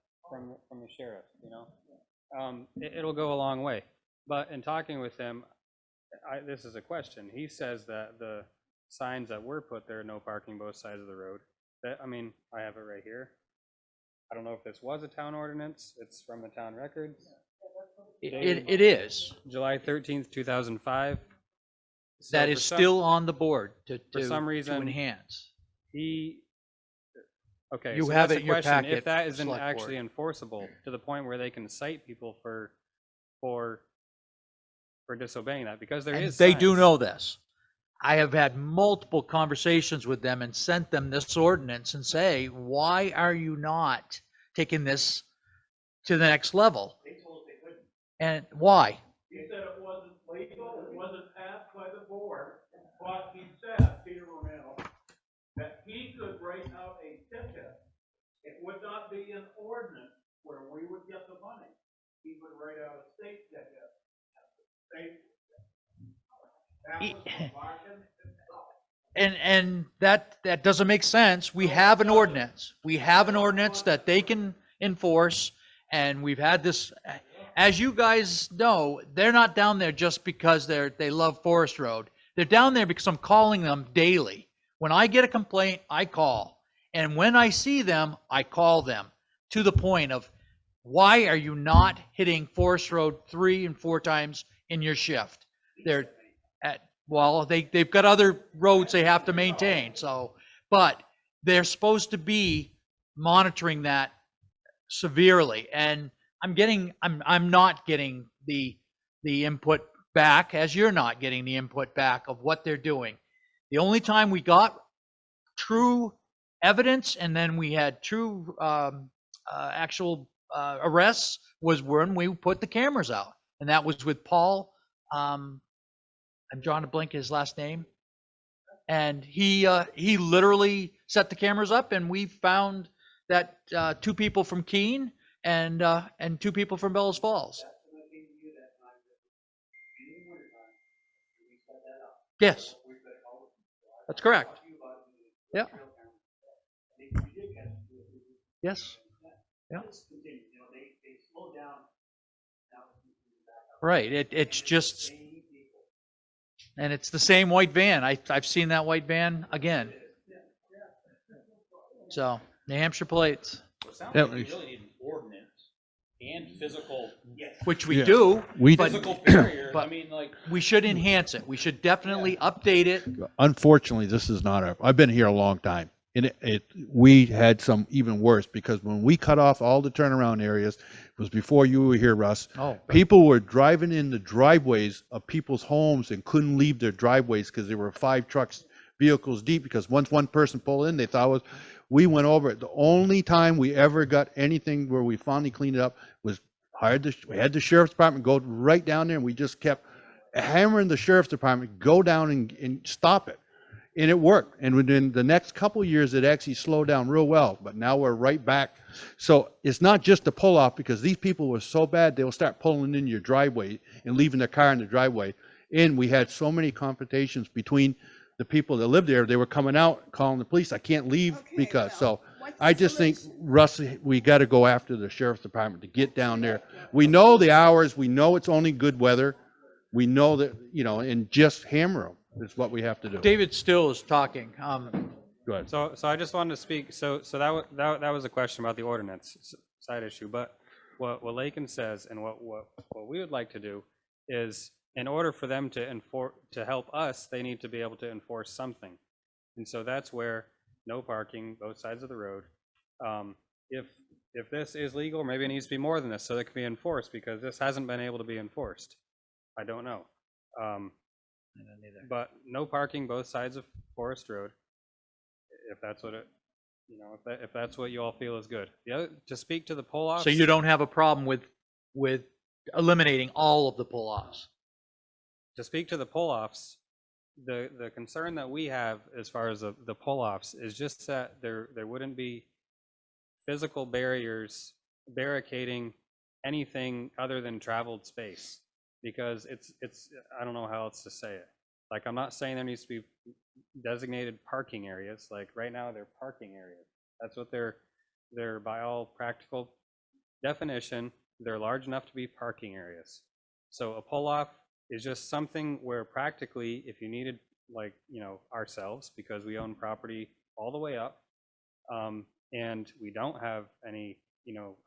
sheriff, you know, it'll go a long way. But in talking with him, this is a question. He says that the signs that were put there, no parking both sides of the road. That, I mean, I have it right here. I don't know if this was a town ordinance. It's from the town records. It is. July 13th, 2005. That is still on the board for some reason, to enhance. Okay, You so have that's it a in your question. packet, If that isn't Select actually Board. enforceable to the point where they can cite people for disobeying that, because there And is they do signs. know this. I have had multiple conversations with them and sent them this ordinance and say, why are you not taking this to the next level? They told us they couldn't. And why? He said it wasn't legal, it wasn't passed by the board, but he said, Peter Romano, that he could write out a ticket. It would not be an ordinance where we would get the money. He would write out a state ticket. State. That was the bargain. And that doesn't make sense. We have an ordinance. We have an ordinance that they can enforce, and we've had this, as you guys know, they're not down there just because they love Forest Road. They're down there because I'm calling them daily. When I get a complaint, I call. And when I see them, I call them to the point of, why are you not hitting Forest Road 3 and 4 times in your shift? Well, they've got other roads they have to maintain, so, but they're supposed to be monitoring that severely, and I'm not getting the input back, as you're not getting the input back of what they're doing. The only time we got true evidence, and then we had true actual arrests, was when we put the cameras out, and that was with Paul. I'm drawing a blank his last name, and he literally set the cameras up, and we found that 2 people from Keene and 2 people from Bellows Falls. Yes, that's correct. Yeah. Yes. Yeah. Right. It's just, and it's the same white van. I've seen that white van again. So, New Hampshire plates. It sounds Yeah, like we really need an ordinance and physical. Which we Yeah. do. But, Physical barrier, but I mean, like. we should enhance it. We should definitely update it. Unfortunately, this is not I've been here a long time, and we had some even worse, because when we cut off all the turnaround areas, it was before you were here, Russ. Oh. People were driving in the driveways of people's homes and couldn't leave their driveways because there were 5 vehicles deep, because once one person pulled in, they thought it was, we went over it. The only time we ever got anything where we finally cleaned it up was we had the sheriff's department go right down there, and we just kept hammering the sheriff's department, go down and stop it. And it worked. And within the next couple of years, it actually slowed down real well. But now we're right back. So it's not just the pull off, because these people were so bad, they will start pulling in your driveway and leaving their car in the driveway. And we had so many confrontations between the people that lived there. They were coming out, calling the police. I can't leave because, so I just think, Russ, we got to go after the sheriff's department to get down there. We know the hours. We know it's only good weather. We know that, and just hammer them is what we have to do. David Still is talking. Go ahead. So I just wanted to speak, so that was a question about the ordinance side issue, but what Lakin says, and what we would like to do is, in order for them to help us, they need to be able to enforce something. And so that's where no parking, both sides of the road. If this is legal, maybe it needs to be more than this, so that it can be enforced, because this hasn't been able to be enforced. I don't know. But no parking both sides of Forest Road, if that's what it, if that's what you all feel is good. The other, to speak to the pull-offs. So you don't have a problem with eliminating all of the pull-offs? To speak to the pull-offs, the concern that we have as far as the pull-offs is just that there wouldn't be physical barriers barricading anything other than traveled space, because it's I don't know how else to say it. Like, I'm not saying there needs to be designated parking areas. Like right now, they're parking areas. That's what they're by all practical definition. They're large enough to be parking areas. So a pull-off is just something where practically, if you needed, like, ourselves, because we own property all the way up, and we don't have any,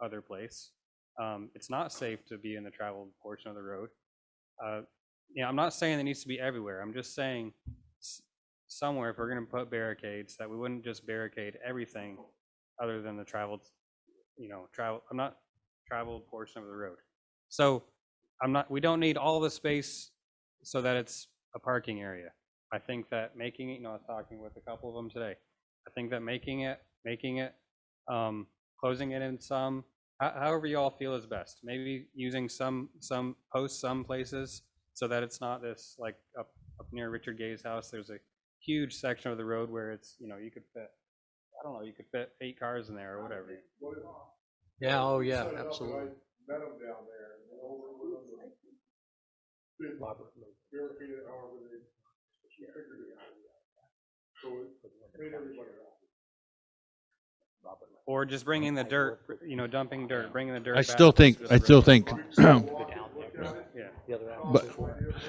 other place, it's not safe to be in the traveled portion of the road. I'm not saying it needs to be everywhere. I'm just saying somewhere, if we're going to put barricades, that we wouldn't just barricade everything other than the traveled portion of the road. So we don't need all the space so that it's a parking area. I think that making it, I was talking with a couple of them today. I think that making it, closing it in some, however you all feel is best. Maybe using some posts some places so that it's not this, like up near Richard Gay's house, there's a huge section of the road where it's, you could fit, I don't know, you could fit 8 cars in there or whatever. Yeah, oh yeah, absolutely. Or just bringing the dirt, dumping dirt, bringing the dirt. I still think,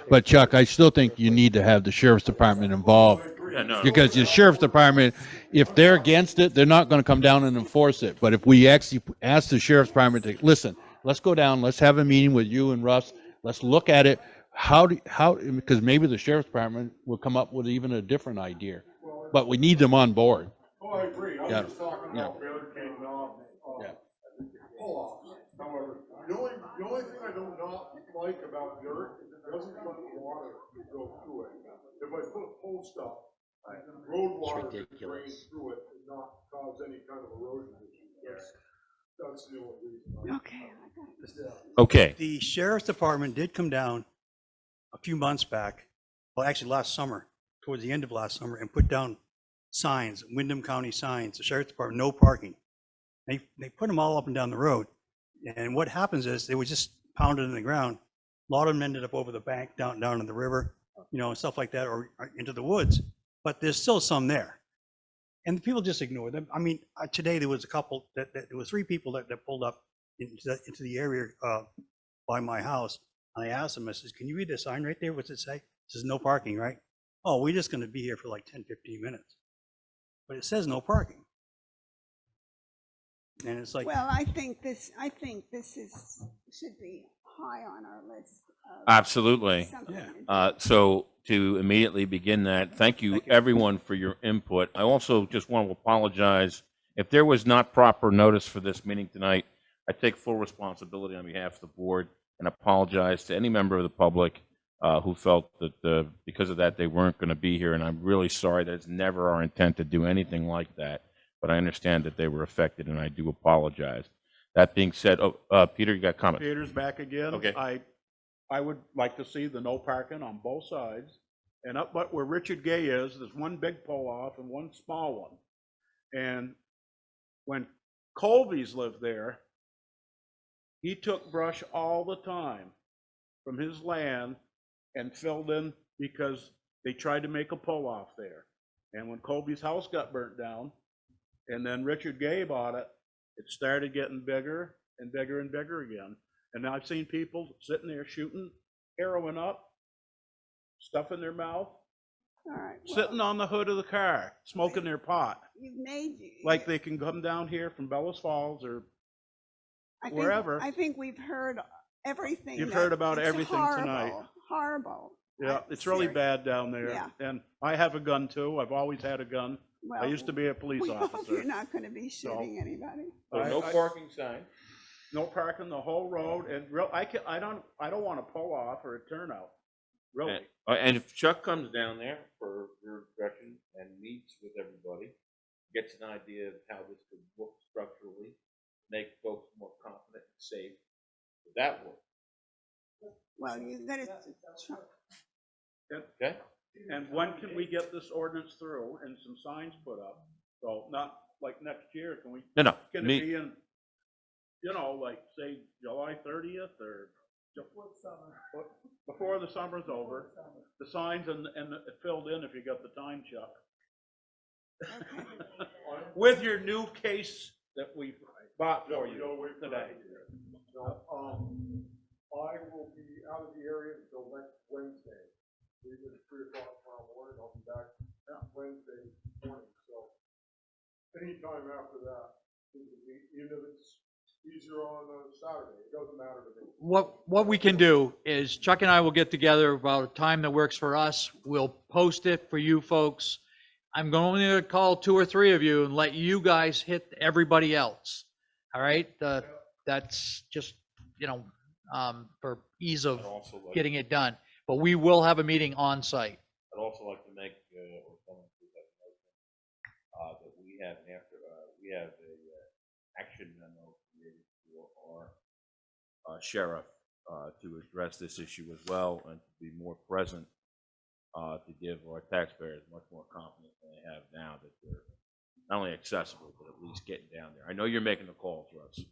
but Chuck, I still think you need to have the sheriff's department involved. Yeah, no. Because the sheriff's department, if they're against it, they're not going to come down and enforce it. But if we actually ask the sheriff's department to, listen, let's go down, let's have a meeting with you and Russ, let's look at it. because maybe the sheriff's department will come up with even a different idea, but we need them on board. Oh, I agree. I Yeah. was just talking Yeah. about barricading off, Yeah. pull-offs. However, the only thing I do not like about dirt is it doesn't let water go through it. If I put a post up, road water can drain through it and not cause any kind of erosion issue. That's the only reason. Okay. Okay. The sheriff's department did come down a few months back, well, actually last summer, towards the end of last summer, and put down signs, Windham County signs, the sheriff's department, no parking. They put them all up and down the road. And what happens is they were just pounded in the ground. A lot of them ended up over the bank, down in the river, and stuff like that, or into the woods. But there's still some there. And the people just ignore them. I mean, today there was a couple, there was 3 people that pulled up into the area by my house. And I asked them, I says, can you read the sign right there? What's it say? It says no parking, right? Oh, we're just going to be here for like 10, 15 minutes. But it says no parking. And it's like, Well, I think this should be high on our list. Absolutely. Something to do. So to immediately begin that, thank you everyone for your input. I also just want to apologize if there was not proper notice for this meeting tonight. I take full responsibility on behalf of the board and apologize to any member of the public who felt that because of that they weren't going to be here. And I'm really sorry. That's never our intent to do anything like that. But I understand that they were affected, and I do apologize. That being said, Peter, you got comments? Peter's back again. Okay. I would like to see the no parking on both sides. And up but where Richard Gay is, there's one big pull-off and one small one. And when Colby's lived there, he took brush all the time from his land and filled in because they tried to make a pull-off there. And when Colby's house got burnt down, and then Richard Gay bought it, it started getting bigger and bigger and bigger again. And I've seen people sitting there shooting heroin up, stuff in their mouth, All right. Well, sitting on the hood of the car, smoking their pot. you've made. Like they can come down here from Bellows Falls or I wherever. think we've heard everything. You've that- heard about it's everything horrible, tonight. Horrible. Yeah, it's really bad down there. Yeah. And I have a gun too. I've always had a gun. I Well, used to be a police we hope officer. you're not going to be shooting anybody. No parking sign. No parking the whole road, and I don't want to pull off or a turnout, really. And if Chuck comes down there for your discussion and meets with everybody, gets an idea of how this could work structurally, make folks more confident and safe, would that work? Well, you got to. Okay. And when can we get this ordinance through and some signs put up? So not like next year, can we? No, Can it be in, like say July 30th or before the summer's over? The signs and it filled in if you got the time, Chuck. With your new case that we bought for you today. No, I will be out of the area until next Wednesday. Leave at 3 o'clock tomorrow morning. I'll be back Wednesday morning. So anytime after that, even if it's easier on a Saturday, it doesn't matter to me. What we can do is Chuck and I will get together about a time that works for us. We'll post it for you folks. I'm going to call 2 or 3 of you and let you guys hit everybody else. All right? That's just, for ease of getting it done. But we will have a meeting on site. I'd also like to make, or someone to make a motion, that we have a action memo created for our sheriff to address this issue as well and to be more present to give our taxpayers much more confidence than they have now that they're not only accessible but at least getting down there. I know you're making the calls, Russ.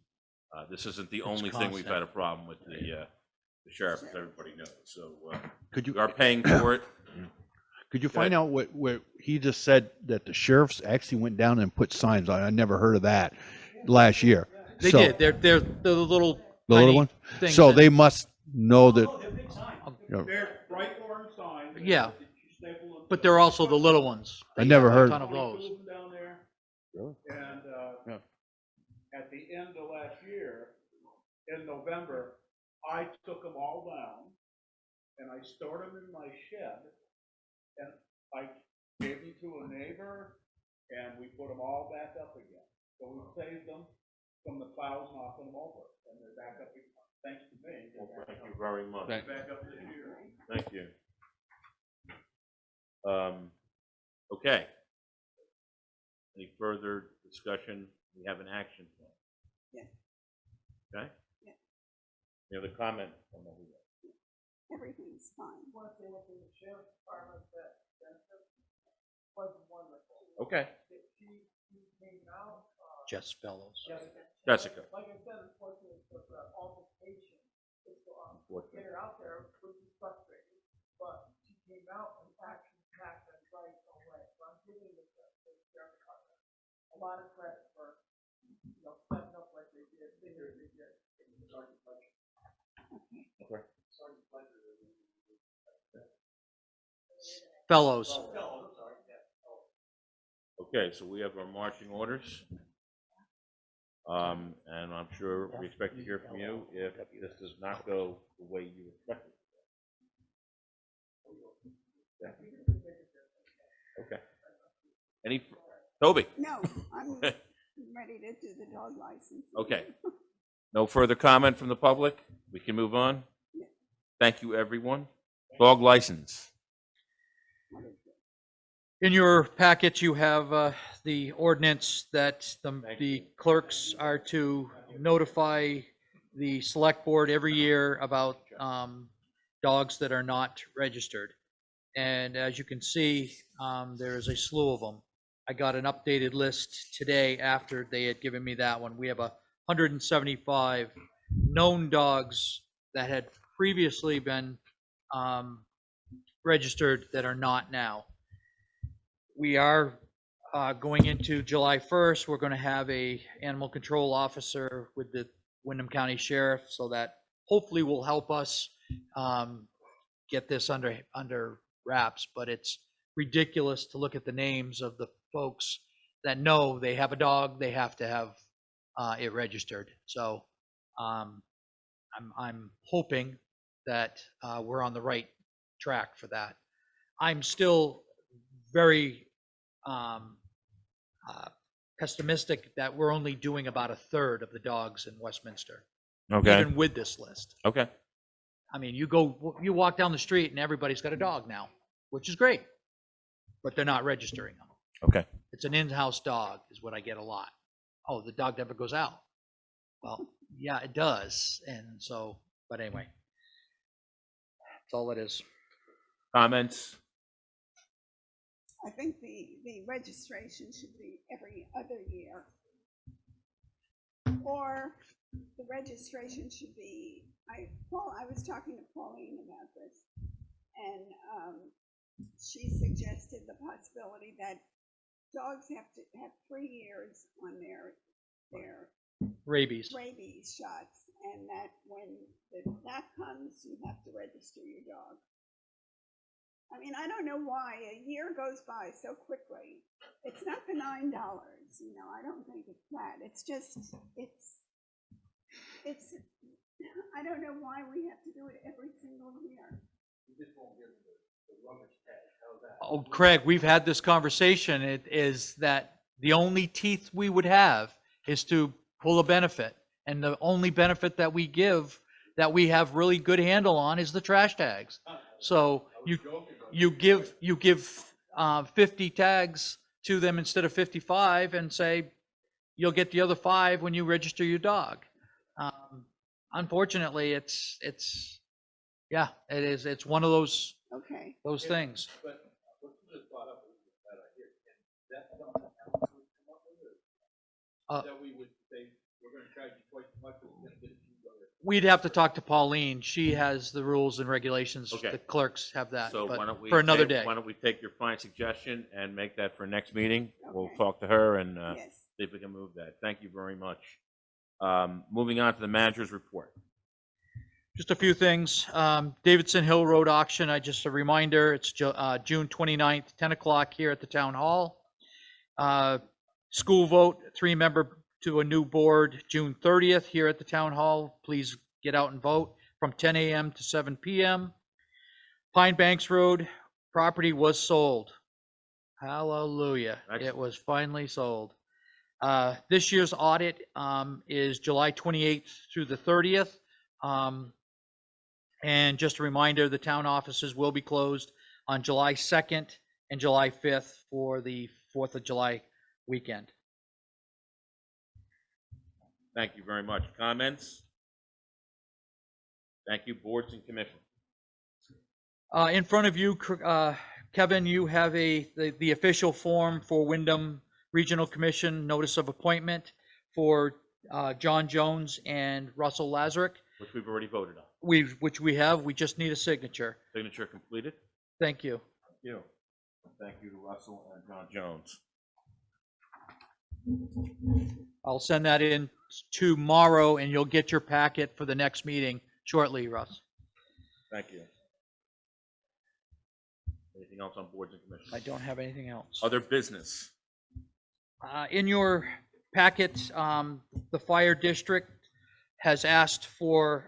This isn't the only thing we've had a problem with the sheriff, as everybody knows. So we are paying for it. Could you find out what he just said that the sheriffs actually went down and put signs on? I never heard of that last year. They So- did. They're the little The little tiny one? things So that- they must know that. They're bright orange signs. Yeah, but they're also the little ones. I never heard. A ton of those. Down there. Really? And Yeah. at the end of last year, in November, I took them all down and I stored them in my shed, and I gave them to a neighbor, and we put them all back up again. So we saved them from the plows knocking them over, and they're back up again, thanks to me. Well, thank you very much. They're back up this year. Thank you. Okay. Any further discussion? We have an action plan. Yes. Okay? Yes. Any other comment from the leader? Everything's fine. One thing with the sheriff's department that was wonderful. Okay. She came out. Jess Fellows. Jessica. Like I said, unfortunately, with the altercation, it's, get her out there, which is frustrating, but she came out and actually packed and right away. So I'm giving the sheriff's department a lot of credit for, stepping up like they did. They did. Sergeant Fletcher. Okay. Sergeant Fletcher. Fellows. Fellows, I'm sorry, yeah. Okay, so we have our marching orders. And I'm sure we expect to hear from you if this does not go the way you expected. Yeah. Okay. Any, Toby? No, I'm ready to do the dog license. Okay. No further comment from the public? We can move on? Thank you, everyone. Dog license. In your packet, you have the ordinance that the clerks are to notify the select board every year about dogs that are not registered. And as you can see, there is a slew of them. I got an updated list today after they had given me that one. We have 175 known dogs that had previously been registered that are not now. We are going into July 1st. We're going to have a animal control officer with the Wyndham County Sheriff, so that hopefully will help us get this under wraps. But it's ridiculous to look at the names of the folks that know they have a dog, they have to have it registered. So I'm hoping that we're on the right track for that. I'm still very pessimistic that we're only doing about a third of the dogs in Westminster. Okay. Even with this list. Okay. I mean, you walk down the street and everybody's got a dog now, which is great, but they're not registering them. Okay. It's an in-house dog is what I get a lot. Oh, the dog never goes out. Well, yeah, it does. And so, but anyway, that's all it is. Comments? I think the registration should be every other year. Or the registration should be, I was talking to Pauline about this, and she suggested the possibility that dogs have to have 3 years on their Rabies. shots, and that when that comes, you have to register your dog. I mean, I don't know why a year goes by so quickly. It's not the $9, I don't think it's that. It's just, it's, I don't know why we have to do it every single year. You just won't give the rubbish tag, how's that? Oh, Craig, we've had this conversation. It is that the only teeth we would have is to pull a benefit. And the only benefit that we give that we have really good handle on is the trash tags. So you give 50 tags to them instead of 55 and say, you'll get the other 5 when you register your dog. Unfortunately, it's yeah, it is. It's one of those things. But what you just brought up is a bad idea. And that's something that would come up with it. That we would say, we're gonna charge you twice as much, but we're gonna get it to you later. We'd have to talk to Pauline. She has the rules and regulations. Okay. The clerks have that, So but why don't we for another take- day. Why don't we take your fine suggestion and make that for next meeting? We'll talk to her and see if we can move that. Thank you very much. Moving on to the manager's report. Just a few things. Davidson Hill Road auction, just a reminder, it's June 29th, 10 o'clock here at the town hall. School vote, 3-member to a new board, June 30th here at the town hall. Please get out and vote from 10 a.m. to 7 p.m. Pine Banks Road property was sold. Hallelujah. It was finally sold. This year's audit is July 28th through the 30th. And just a reminder, the town offices will be closed on July 2nd and July 5th for the 4th of July weekend. Thank you very much. Comments? Thank you, boards and commissions. In front of you, Kevin, you have the official form for Wyndham Regional Commission notice of appointment for John Jones and Russell Lazarick. Which we've already voted on. Which we have. We just need a signature. Signature completed. Thank you. Thank you. Thank you to Russell and John Jones. I'll send that in tomorrow, and you'll get your packet for the next meeting shortly, Russ. Thank you. Anything else on boards and commissions? I don't have anything else. Other business? In your packet, the fire district has asked for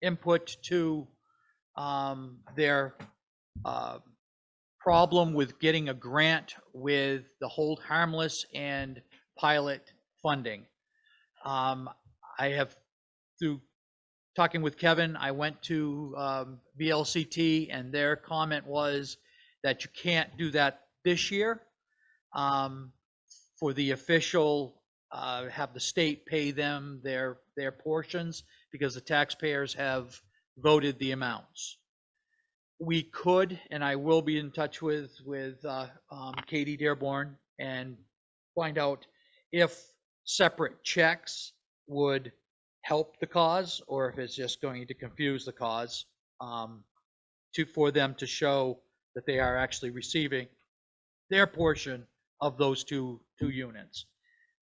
input to their problem with getting a grant with the Hold Harmless and pilot funding. I have, through talking with Kevin, I went to VLCT, and their comment was that you can't do that this year. For the official, have the state pay them their portions because the taxpayers have voted the amounts. We could, and I will be in touch with Katie Dearborn and find out if separate checks would help the cause, or if it's just going to confuse the cause, for them to show that they are actually receiving their portion of those two units.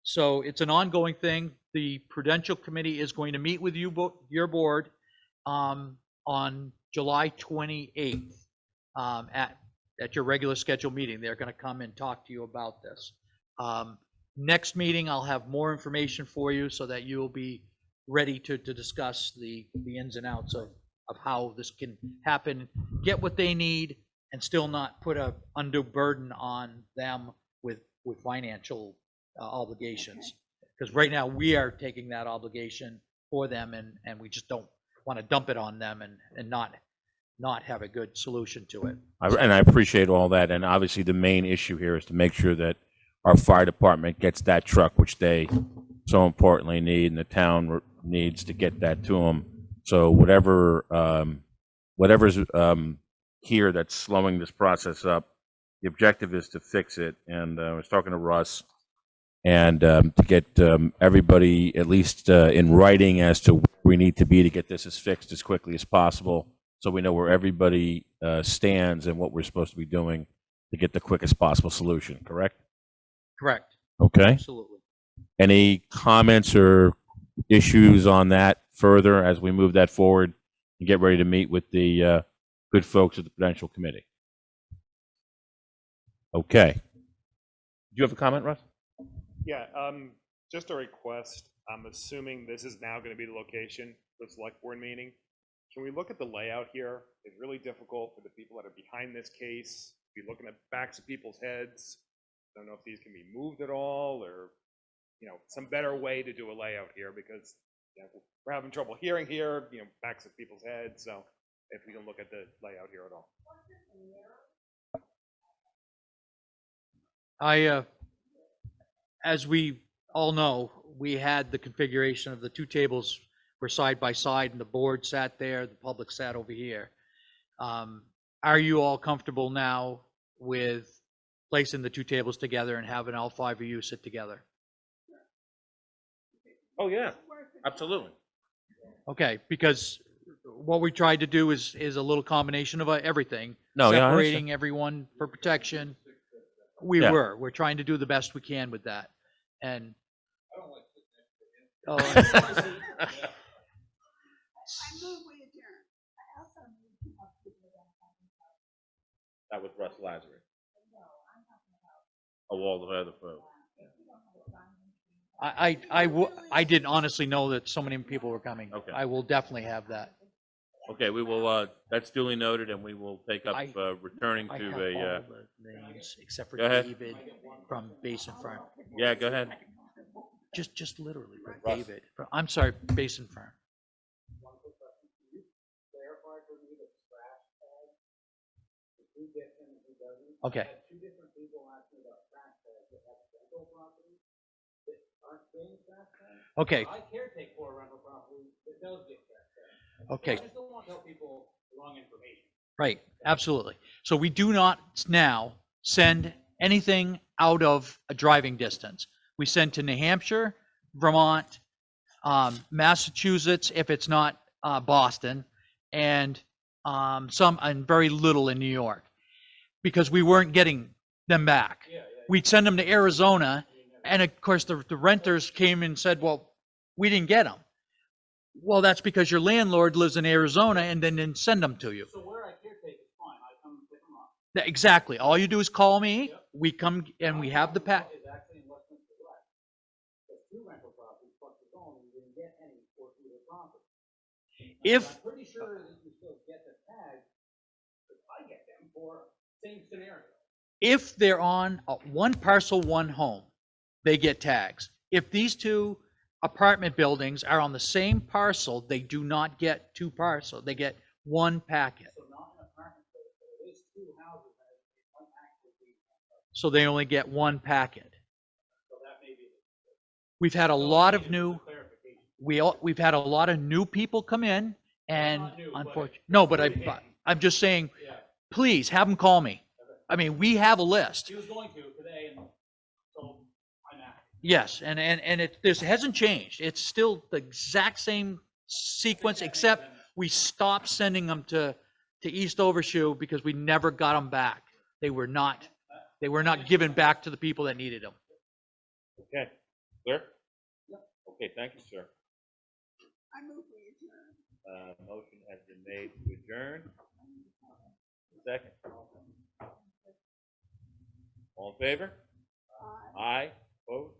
So it's an ongoing thing. The Prudential Committee is going to meet with you, your board, on July 28th at your regular scheduled meeting. They're going to come and talk to you about this. Next meeting, I'll have more information for you so that you'll be ready to discuss the ins and outs of how this can happen, get what they need, and still not put a undue burden on them with financial obligations. Because right now we are taking that obligation for them, and we just don't want to dump it on them and not have a good solution to it. And I appreciate all that. And obviously the main issue here is to make sure that our fire department gets that truck, which they so importantly need, and the town needs to get that to them. So whatever's here that's slowing this process up, the objective is to fix it. And I was talking to Russ, and to get everybody at least in writing as to where we need to be to get this as fixed as quickly as possible, so we know where everybody stands and what we're supposed to be doing to get the quickest possible solution. Correct? Correct. Okay. Absolutely. Any comments or issues on that further as we move that forward and get ready to meet with the good folks at the Prudential Committee? Okay. Do you have a comment, Russ? Yeah, just a request. I'm assuming this is now going to be the location for the select board meeting. Can we look at the layout here? It's really difficult for the people that are behind this case to be looking at backs of people's heads. I don't know if these can be moved at all, or some better way to do a layout here, because we're having trouble hearing here, backs of people's heads. So if we can look at the layout here at all. As we all know, we had the configuration of the two tables were side by side, and the board sat there, the public sat over here. Are you all comfortable now with placing the two tables together and having all five of you sit together? Oh, yeah, absolutely. Okay, because what we tried to do is a little combination of everything. No, yeah, I understand. Separating everyone for protection. Yeah. We're trying to do the best we can with that. And That was Russ Lazarus. Oh, all the other folks. I didn't honestly know that so many people were coming. Okay. I will definitely have that. Okay, we will, that's duly noted, and we will take up, returning I to have a, all the names except for go ahead. David from Basin Farm. Yeah, go ahead. Just literally for David. I'm sorry, Basin Farm. Okay. Two different people asked me about trash tags that have rental properties that aren't paying trash tags. Okay. I caretake for a rental property that does get trash tags. Okay. I just don't want to tell people the wrong information. Right, absolutely. So we do not now send anything out of a driving distance. We send to New Hampshire, Vermont, Massachusetts, if it's not Boston, and very little in New York, because we weren't getting them back. We'd send them to Arizona, and of course the renters came and said, well, we didn't get them. Well, that's because your landlord lives in Arizona and then didn't send them to you. So where I caretake is fine. I come and pick them up. Exactly. All you do is call me. We come and we have the pack. Is actually in Westminster West. There's two rental properties plus the zone, and you didn't get any for either property. If I'm pretty sure that you still get the tag, because I get them for same scenario. if they're on one parcel, one home, they get tags. If these two apartment buildings are on the same parcel, they do not get two parcels. They get one packet. So not an apartment building, but it is two houses and it's one actual piece. So they only get one packet. So that may be. We've had a lot of new, we've had a lot of new people come in, and unfortunately, no, but I'm just saying, please have them call me. I mean, we have a list. He was going to today, and so I'm at. Yes, and this hasn't changed. It's still the exact same sequence, except we stopped sending them to East Overshoe because we never got them back. They were not given back to the people that needed them. Okay, clear? Okay, thank you, sir. I move we adjourn. Motion has been made to adjourn. Second. All in favor? Aye. Opposed?